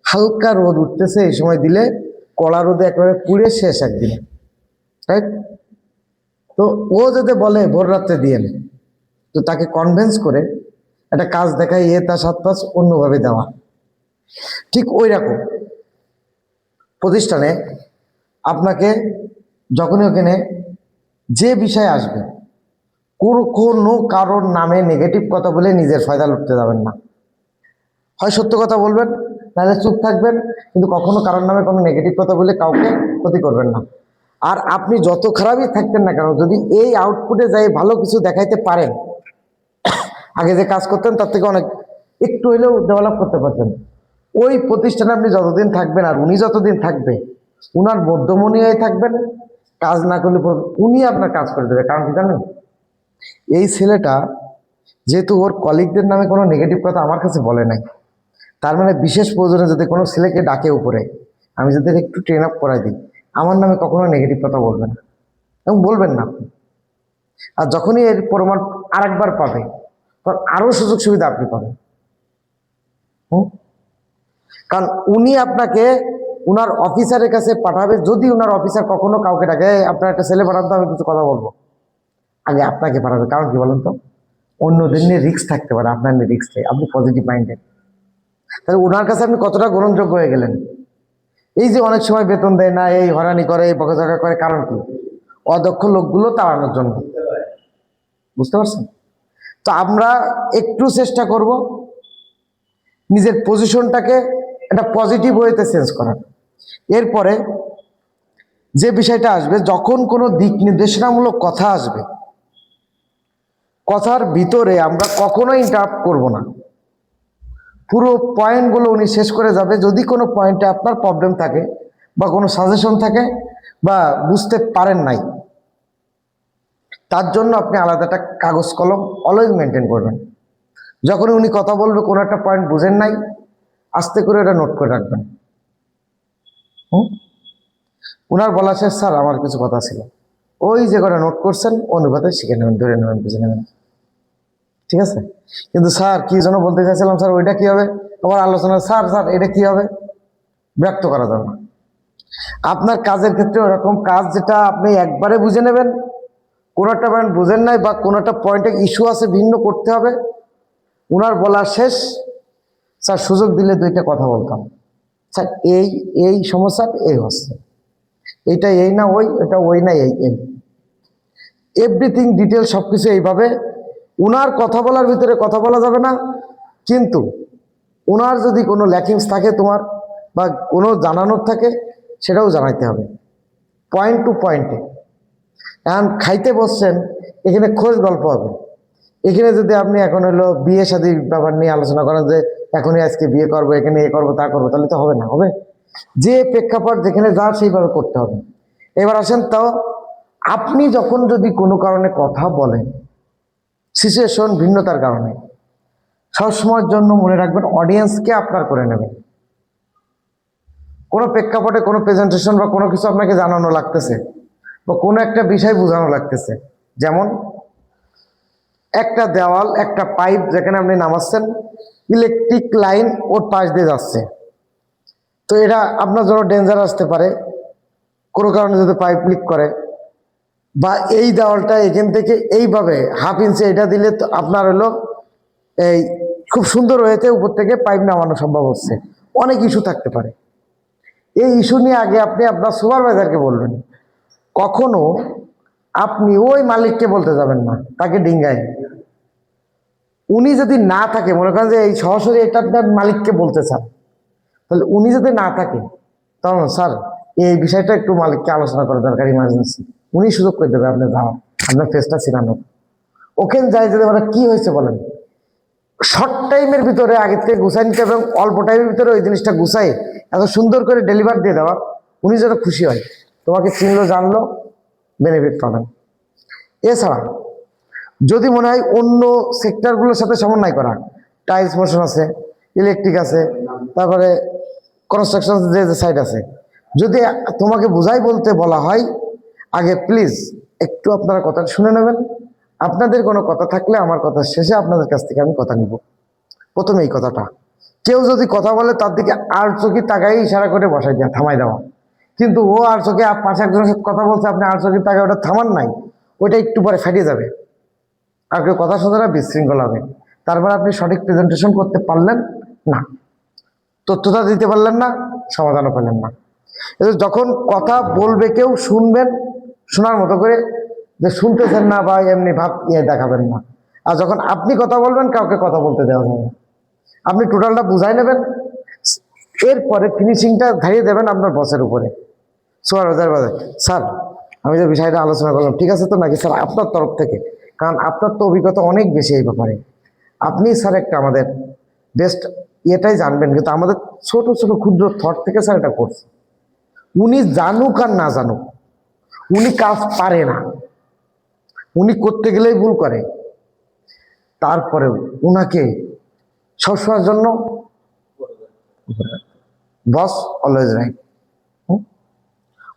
[SPEAKER 1] হালকা রোদ উঠতেছে এই সময় দিলে, কড়া রোদে একেবারে পুড়ে শেষ একদিনে, রাইট? তো ও যদি বলে ভোর রাত্রে দিয়ে, তো তাকে কনভিন্স করে একটা কাজ দেখায় তার 7 পাঁচ অন্যভাবে দেওয়া। ঠিক ওই রকম প্রতিষ্ঠানে আপনাকে যখনই ওখানে যে বিষয় আসবে, কোনো কারোর নামে নেগেটিভ কথা বলে নিজের ফায়দা লুটতে যাবেন না। হয় সত্য কথা বলবেন, নাহলে চুপ থাকবেন, কিন্তু কখনো কারোর নামে কোনো নেগেটিভ কথা বলে কাউকে ক্ষতি করবেন না। আর আপনি যত খারাপই থাকতেন না কেন, যদি এই আউটপুটে যাই ভালো কিছু দেখাইতে পারেন, আগে যে কাজ করতেন তার থেকে অনেক একটু হলেও ডেভেলপ করতে পারতেন, ওই প্রতিষ্ঠানে আপনি যতদিন থাকবেন আর উনি যতদিন থাকবে, উনার মধ্যমণি হয়ে থাকবেন। কাজ না করলে উনি আপনার কাজ করে দেবে। কারণ কি জানেন, এই ছেলেটা যেহেতু ওর কলিগদের নামে কোনো নেগেটিভ কথা আমার কাছে বলে নাই, তার মানে বিশেষ প্রয়োজনে যদি কোনো ছেলেকে ডাকে উপরে, আমি যদি একটু ট্রেন আপ করাই দিই, আমার নামে কখনো নেগেটিভ কথা বলবে না এবং বলবেন না আপনি। আর যখনই এর প্রমাণ আরেকবার পাবে, তখন আরও সুযোগ সুবিধা আপনি পাবেন। কারণ উনি আপনাকে উনার অফিসারের কাছে পাঠাবে, যদি উনার অফিসার কখনো কাউকে ডাকে আপনার একটা ছেলে পাঠান তো আমি কিছু কথা বলবো, আগে আপনাকে পাঠাবে। কারণ কি বলেন তো, অন্যদের নিয়ে রিস্ক থাকতে পারে, আপনার নিয়ে রিস্ক নেই, আপনি পজিটিভ মাইন্ডেড। তাহলে ওনার কাছে আপনি কতটা গ্রহণযোগ্য হয়ে গেলেন। এই যে অনেক সময় বেতন দেয় না, এই হয়রানি করে, এই বকাঝকা করে, কারণ কি? অদক্ষ লোকগুলো তাড়ানোর জন্য। বুঝতে পারছেন? তো আমরা একটু চেষ্টা করব নিজের পজিশনটাকে একটা পজিটিভ ওয়েতে চেঞ্জ করার। এরপরে যে বিষয়টা আসবে, যখন কোনো দিক নির্দেশনামূলক কথা আসবে, কথার ভিতরে আমরা কখনোই ইন্টারাপ্ট করব না, পুরো পয়েন্টগুলো উনি শেষ করে যাবে। যদি কোনো পয়েন্টে আপনার প্রবলেম থাকে বা কোনো সাজেশন থাকে বা বুঝতে পারেন নাই, তার জন্য আপনি আলাদা একটা কাগজ কলম অলওয়েজ মেনটেন করবেন। যখনই উনি কথা বলবে, কোনো একটা পয়েন্ট বুঝেন নাই, আস্তে করে এটা নোট করে রাখবেন। উনার বলা শেষ, স্যার আমার কিছু কথা ছিল, ওই যে করে নোট করছেন অনুপাতে শিখে নেবেন, ধরে নেবেন, বুঝে নেবেন, ঠিক আছে? কিন্তু স্যার কি জন্য বলতে চাইছিলাম, স্যার ওইটা কি হবে, আমার আলোচনা, স্যার স্যার এটা কি হবে, ব্যক্ত করা যাবে না। আপনার কাজের ক্ষেত্রে ওরকম কাজ যেটা আপনি একবারে বুঝে নেবেন, কোনো একটা পয়েন্ট বুঝেন নাই বা কোনো একটা পয়েন্টে ইস্যু আছে, ভিন্ন করতে হবে। উনার বলা শেষ, স্যার সুযোগ দিলে 2টা কথা বলতাম, স্যার এই এই সমস্যা এই হচ্ছে, এইটা এই না ওই, এটা ওই না এই, এভরিথিং ডিটেল সব কিছু এইভাবে। উনার কথা বলার ভিতরে কথা বলা যাবে না, কিন্তু উনার যদি কোনো ল্যাকিংস থাকে তোমার বা কোনো জানানোর থাকে, সেটাও জানাইতে হবে পয়েন্ট টু পয়েন্টে। এখন খাইতে বসছেন, এখানে খোঁজ গল্প হবে। এখানে যদি আপনি এখন হলো বিয়ে শাদীর ব্যাপার নিয়ে আলোচনা করেন যে এখনই আজকে বিয়ে করবো, এখানে এ করবো তা করবো, তাহলে তো হবে না। হবে যে প্রেক্ষাপট যেখানে যা সেইভাবে করতে হবে। এবার আসেন তো, আপনি যখন যদি কোনো কারণে কথা বলেন, সিচুয়েশন ভিন্নতার কারণে, সবসময়ের জন্য মনে রাখবেন অডিয়েন্সকে আপনার করে নেবেন। কোনো প্রেক্ষাপটে কোনো প্রেজেন্টেশন বা কোনো কিছু আপনাকে জানানো লাগতেছে বা কোনো একটা বিষয় বোঝানো লাগতেছে, যেমন একটা দেওয়াল, একটা পাইপ যেখানে আপনি নামাচ্ছেন, ইলেকট্রিক লাইন ওর পাশ দিয়ে যাচ্ছে, তো এটা আপনার জন্য ডেঞ্জার আসতে পারে কোনো কারণে যদি পাইপ লিক করে, বা এই দেওয়ালটা এখান থেকে এইভাবে হাফ ইঞ্চি এটা দিলে তো আপনার হলো এই খুব সুন্দর হয়েছে, উপর থেকে পাইপ নামানো সম্ভব হচ্ছে, অনেক ইস্যু থাকতে পারে। এই ইস্যু নিয়ে আগে আপনি আপনার সুপারভাইজারকে বলবেন। কখনো আপনি ওই মালিককে বলতে যাবেন না, তাকে ডিঙ্গায়। উনি যদি না থাকে, মনে করেন যে এই সরাসরি এটা আপনার মালিককে বলতে চান, তাহলে উনি যদি না থাকে, তখন স্যার এই বিষয়টা একটু মালিককে আলোচনা করা দরকার, ইমার্জেন্সি। উনি সুযোগ করে দেবে আপনার যাওয়া, আপনার ফেসটা ছিলানো। ওখানে যাই যদি বলে কি হয়েছে বলেন, শর্ট টাইমের ভিতরে আগে থেকে গুছাই নিতে এবং অল্প টাইমের ভিতরে ওই জিনিসটা গুছাই এত সুন্দর করে ডেলিভার দিয়ে দেওয়া, উনি যেন খুশি হয়, তোমাকে চিনলো জানলো, বেনিফিট পাবেন। এছাড়া যদি মনে হয় অন্য সেক্টরগুলোর সাথে সমন্বয় করা, টাইলস মোশন আছে, ইলেকট্রিক আছে, তারপরে কনস্ট্রাকশন যে সাইড আছে, যদি তোমাকে বুঝাই বলতে বলা হয়, আগে প্লিজ একটু আপনারা কথা শুনে নেবেন। আপনাদের কোনো কথা থাকলে আমার কথা শেষে আপনাদের কাছ থেকে আমি কথা নিব। প্রথমে এই কথাটা, কেউ যদি কথা বলে তার দিকে আর চোখে তাকাই ইশারা করে বসাই দেওয়া, থামাই দেওয়া। কিন্তু ও আর চোখে পাশে একজনের সাথে কথা বলছে, আপনি আর চোখে তাকায় ওটা থামান নাই, ওইটা একটু পরে ফেটে যাবে, আর কেউ কথা শুনে না, বিশৃঙ্খল হবে। তারপর আপনি সঠিক প্রেজেন্টেশন করতে পারলেন না, তথ্যটা দিতে পারলেন না, সমাধানও পেলেন না। যখন কথা বলবে কেউ, শুনবেন শোনার মতো করে, যে শুনতেছেন না বা এমনি ভাব দেখাবেন না। আর যখন আপনি কথা বলবেন, কাউকে কথা বলতে দেওয়া যাবে না। আপনি টোটালটা বুঝাই নেবেন, এরপরে ফিনিশিংটা ধারিয়ে দেবেন আপনার বসের উপরে। স্যার আমি যে বিষয়টা আলোচনা করলাম ঠিক আছে তো নাকি স্যার আপনার তরফ থেকে, কারণ আপনার তো অভিজ্ঞতা অনেক বেশি এই ব্যাপারে, আপনি স্যার একটা আমাদের বেস্ট এটাই জানবেন, কিন্তু আমাদের ছোট ছোট ক্ষুদ্র থট থেকে স্যার এটা করছে। উনি জানুক আর না জানুক, উনি কাজ পারে না, উনি করতে গেলেই ভুল করে, তারপরেও উনাকে সবসময়ের জন্য বস অলওয়েজ রাইট,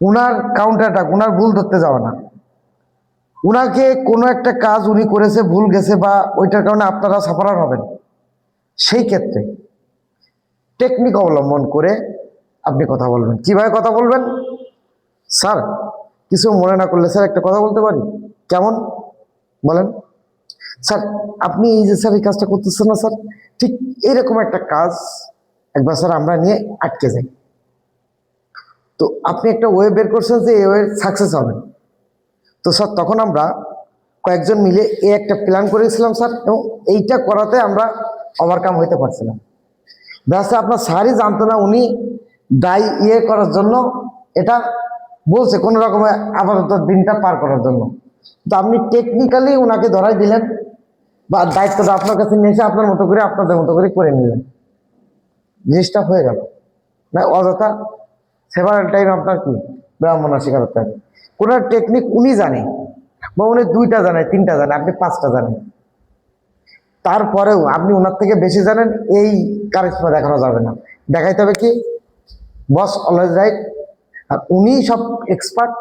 [SPEAKER 1] উনার কাউন্টারটাক, উনার ভুল ধরতে যাওয়া না। উনাকে কোনো একটা কাজ উনি করেছে, ভুল গেছে বা ওইটার কারণে আপনারা সাফারার হবেন, সেই ক্ষেত্রে টেকনিক অবলম্বন করে আপনি কথা বলবেন। কিভাবে কথা বলবেন? স্যার কিছু মনে না করলে স্যার একটা কথা বলতে পারি? কেমন বলেন? স্যার আপনি এই যে স্যার এই কাজটা করতেছেন না স্যার, ঠিক এইরকম একটা কাজ একবার স্যার আমরা নিয়ে আটকে যাই, তো আপনি একটা ওয়ে বের করছেন যে এই ওয়ে সাকসেস হবেন। তো স্যার তখন আমরা কয়েকজন মিলে একটা প্ল্যান করেছিলাম স্যার, এবং এইটা করাতে আমরা ওভারকাম হইতে পারছিলাম। ব্যাসে আপনার স্যারই জানতো না, উনি দায় করার জন্য এটা বলছে, কোনো রকমে আপাতত দিনটা পার করার জন্য। তো আপনি টেকনিক্যালি ওনাকে ধরাই দিলেন, বা দায়িত্বটা আপনার কাছে নিয়ে এসে আপনার মতো করে আপনাদের মতো করে নিলেন, জিনিসটা হয়ে গেল না। অযথা সেভারাল টাইম আপনার কি ব্রাহ্মণা শিকার করতে হবে। কোনো টেকনিক উনি জানে, বা উনি 2টা জানে, 3টা জানে, আপনি 5টা জানেন, তারপরেও আপনি ওনার থেকে বেশি জানেন, এই কারিশমা দেখানো যাবে না। দেখাইতে হবে কি বস অলওয়েজ রাইট, আর উনি সব এক্সপার্ট,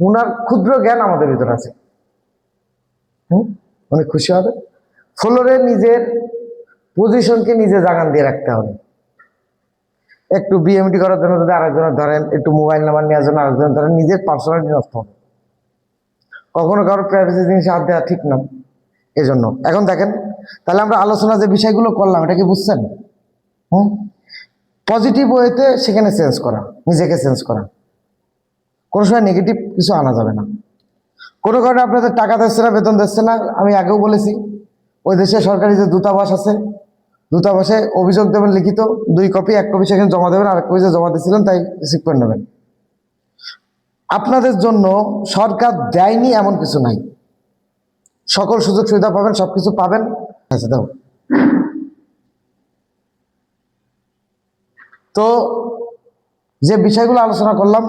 [SPEAKER 1] উনার ক্ষুদ্র জ্ঞান আমাদের ভিতরে আছে। উনি খুশি হবে। ফ্লোরে নিজের পজিশনকে নিজে জাগান দিয়ে রাখতে হবে। একটু বিএমডি করার জন্য যদি আরেকজনের ধরেন, একটু মোবাইল নাম্বার নেওয়ার জন্য আরেকজন ধরেন, নিজের পার্সোনালিটি নষ্ট হবে। কখনো কারো প্রাইভেসি জিনিস হাত দেওয়া ঠিক না। এজন্য এখন দেখেন, তাহলে আমরা আলোচনা যে বিষয়গুলো করলাম, এটা কি বুঝছেন? পজিটিভ ওয়েতে সেখানে চেঞ্জ করা, নিজেকে চেঞ্জ করা, কোনো সময় নেগেটিভ কিছু আনা যাবে না। কোনো কারণে আপনাদের টাকা দিচ্ছে না, বেতন দিচ্ছে না, আমি আগেও বলেছি, ওই দেশে সরকারি যে দূতাবাস আছে, দূতাবাসে অভিযোগ দেবেন লিখিত, 2 কপি, 1 কপি সেখানে জমা দেবেন, আরেক কপি যে জমা দিয়েছিলেন তাই রিসিভ করে নেবেন। আপনাদের জন্য সরকার দেয়নি এমন কিছু নাই, সকল সুযোগ সুবিধা পাবেন, সবকিছু পাবেন। আচ্ছা দাও। তো যে বিষয়গুলো আলোচনা করলাম,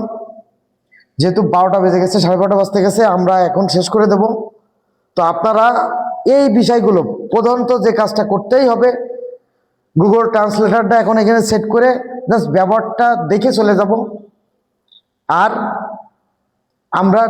[SPEAKER 1] যেহেতু 12টা বেজে গেছে, 12:30 বাজতে গেছে, আমরা এখন শেষ করে দেব। তো আপনারা এই বিষয়গুলো প্রধানত যে কাজটা করতেই হবে, গুগল ট্রান্সলেটরটা এখন এখানে সেট করে জাস্ট ব্যবহারটা দেখে চলে যাব। আর আমরা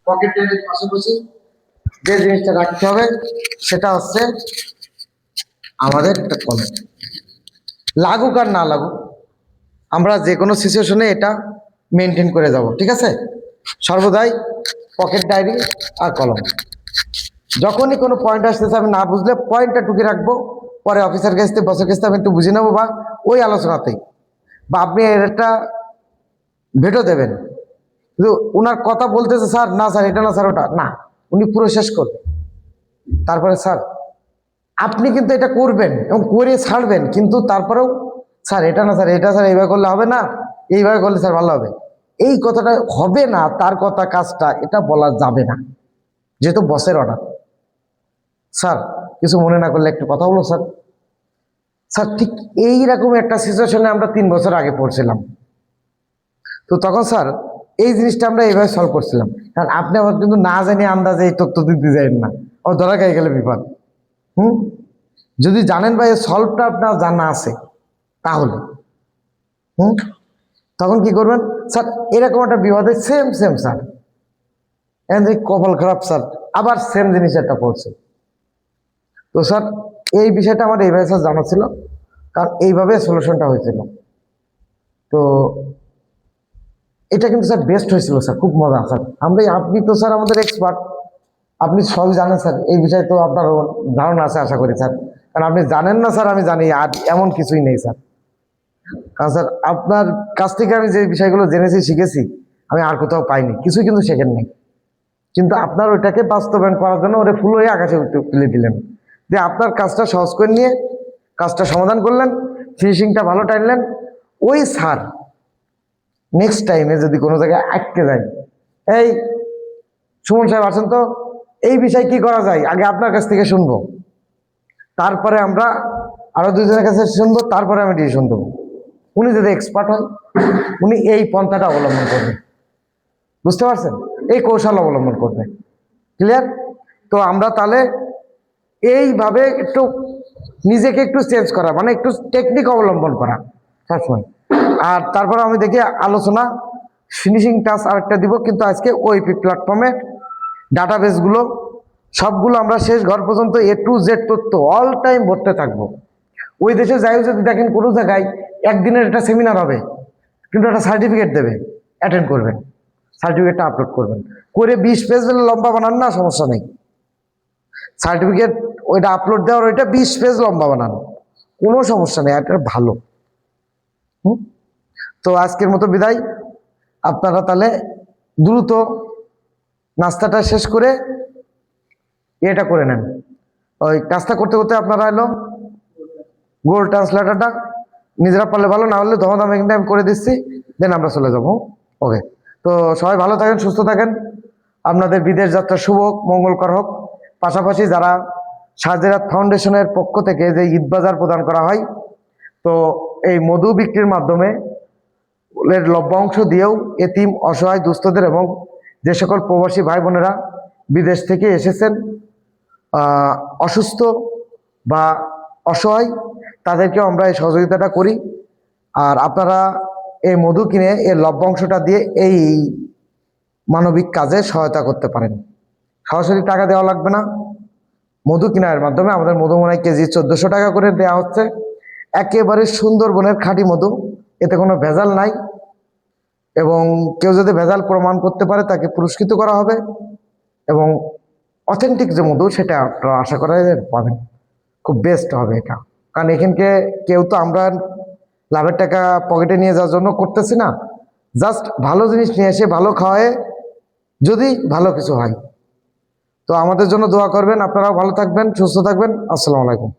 [SPEAKER 1] পকেট ডায়েরির পাশাপাশি যে জিনিসটা রাখতে হবে সেটা হচ্ছে আমাদের একটা কলম। লাগুক আর না লাগুক, আমরা যে কোনো সিচুয়েশনে এটা মেনটেন করে যাব, ঠিক আছে? সর্বদাই পকেট ডায়েরি আর কলম। যখনই কোনো পয়েন্ট আসতেছে আমি না বুঝলে পয়েন্টটা টুকে রাখবো, পরে অফিসার কাছ থেকে বসের কাছ থেকে আমি একটু বুঝে নেবো, বা ওই আলোচনাতেই, বা আপনি একটা ভেটো দেবেন। কিন্তু ওনার কথা বলতেছে স্যার, না স্যার এটা না স্যার ওটা না, উনি পুরো শেষ করবেন। তারপরে স্যার আপনি কিন্তু এটা করবেন এবং করে ছাড়বেন, কিন্তু তারপরেও স্যার এটা না স্যার এটা স্যার এইভাবে করলে হবে না, এইভাবে করলে স্যার ভালো হবে, এই কথাটা হবে না, তার কথা কাজটা এটা বলা যাবে না, যেহেতু বসের অর্ডার। স্যার কিছু মনে না করলে একটু কথা বলো স্যার। স্যার ঠিক এইরকম একটা সিচুয়েশনে আমরা 3 বছর আগে পড়ছিলাম, তো তখন স্যার এই জিনিসটা আমরা এইভাবে সলভ করছিলাম। কারণ আপনি আবার কিন্তু না জানিয়ে আন্দাজে এই তথ্য দিতে যাবেন না, আবার ধরা খাই গেলে বিপদ। যদি জানেন ভাই সলভটা আপনার জানা আছে তাহলে তখন কি করবেন, স্যার এরকম একটা বিপদে সেম সেম স্যার কপাল খারাপ স্যার, আবার সেম জিনিস একটা পড়ছে। তো স্যার এই বিষয়টা আমার এইভাবে স্যার জানা ছিল, কারণ এইভাবে সলিউশনটা হয়েছিল। তো এটা কিন্তু স্যার বেস্ট হয়েছিল স্যার, খুব মজা স্যার। আপনি তো স্যার আমাদের এক্সপার্ট, আপনি সবই জানেন স্যার, এই বিষয়ে তো আপনার ধারণা আছে আশা করি স্যার। কারণ আপনি জানেন না স্যার আমি জানি, আর এমন কিছুই নেই স্যার। কারণ স্যার আপনার কাছ থেকে আমি যে বিষয়গুলো জেনেছি শিখেছি আমি আর কোথাও পাইনি, কিছুই কিন্তু শেখেন নাই। কিন্তু আপনার ওইটাকে বাস্তবায়ন করার জন্য ওরে ফুল হয়ে আকাশে তুলে দিলেন, যে আপনার কাজটা সহজ করে নিয়ে কাজটা সমাধান করলেন, ফিনিশিংটা ভালো টানলেন। ওই স্যার নেক্সট টাইমে যদি কোনো জায়গায় আটকে যায়, এই সুমন সাহেব আছেন তো, এই বিষয় কি করা যায় আগে আপনার কাছ থেকে শুনবো, তারপরে আমরা আরো দুজনের কাছে শুনবো, তারপরে আমি ডিসিশন দেবো। উনি যদি এক্সপার্ট হন উনি এই পন্থাটা অবলম্বন করবেন, বুঝতে পারছেন? এই কৌশল অবলম্বন করবে। ক্লিয়ার? তো আমরা তাহলে এইভাবে একটু নিজেকে একটু চেঞ্জ করা, মানে একটু টেকনিক অবলম্বন করা সবসময়। আর তারপরে আমি দেখি আলোচনা ফিনিশিং টাচ আরেকটা দিব, কিন্তু আজকে ওইপি প্ল্যাটফর্মে ডাটাবেসগুলো সবগুলো আমরা শেষ ঘর পর্যন্ত A to Z তথ্য অল টাইম ভরতে থাকবো। ওই দেশে যাই যদি দেখেন কোনো জায়গায় একদিনের একটা সেমিনার হবে, কিন্তু একটা সার্টিফিকেট দেবে, অ্যাটেন্ড করবেন, সার্টিফিকেটটা আপলোড করবেন, করে 20 পেজ লম্বা বানান না, সমস্যা নেই। সার্টিফিকেট ওইটা আপলোড দেওয়ার ওইটা 20 পেজ লম্বা বানান, কোনো সমস্যা নেই, এটা ভালো। তো আজকের মতো বিদায়। আপনারা তাহলে দ্রুত নাস্তাটা শেষ করে এটা করে নেন। ওই কাজটা করতে করতে আপনারা এলো গুগল ট্রান্সলেটরটা নিজেরা পারলে ভালো, না হলে ধমাধম এখানে আমি করে দিচ্ছি, দেন আমরা চলে যাবো। ওকে, তো সবাই ভালো থাকেন, সুস্থ থাকেন, আপনাদের বিদেশ যাত্রা শুভ হোক, মঙ্গলকর হোক। পাশাপাশি যারা শাহজেরাত ফাউন্ডেশনের পক্ষ থেকে যে ঈদ বাজার প্রদান করা হয়, তো এই মধু বিক্রির মাধ্যমে এর লভ্যাংশ দিয়েও এতিম, অসহায়, দুস্থদের এবং যে সকল প্রবাসী ভাই বোনেরা বিদেশ থেকে এসেছেন অসুস্থ বা অসহায়, তাদেরকেও আমরা এই সহযোগিতাটা করি। আর আপনারা এই মধু কিনে এর লভ্যাংশটা দিয়ে এই মানবিক কাজে সহায়তা করতে পারেন। সরাসরি টাকা দেওয়া লাগবে না, মধু কেনার মাধ্যমে আমাদের মধুমনাই কেজি 1400 টাকা করে দেওয়া হচ্ছে। একেবারে সুন্দরবনের খাঁটি মধু, এতে কোনো ভেজাল নাই, এবং কেউ যদি ভেজাল প্রমাণ করতে পারে তাকে পুরস্কৃত করা হবে। এবং অথেন্টিক যে মধু সেটা আপনারা আশা করা পাবেন, খুব বেস্ট হবে এটা। কারণ এখানকে কেউ তো আমরা লাভের টাকা পকেটে নিয়ে যাওয়ার জন্য করতেছি না, জাস্ট ভালো জিনিস নিয়ে এসে ভালো খাওয়ায় যদি ভালো কিছু হয়। তো আমাদের জন্য দোয়া করবেন, আপনারাও ভালো থাকবেন, সুস্থ থাকবেন। আসসালামু আলাইকুম।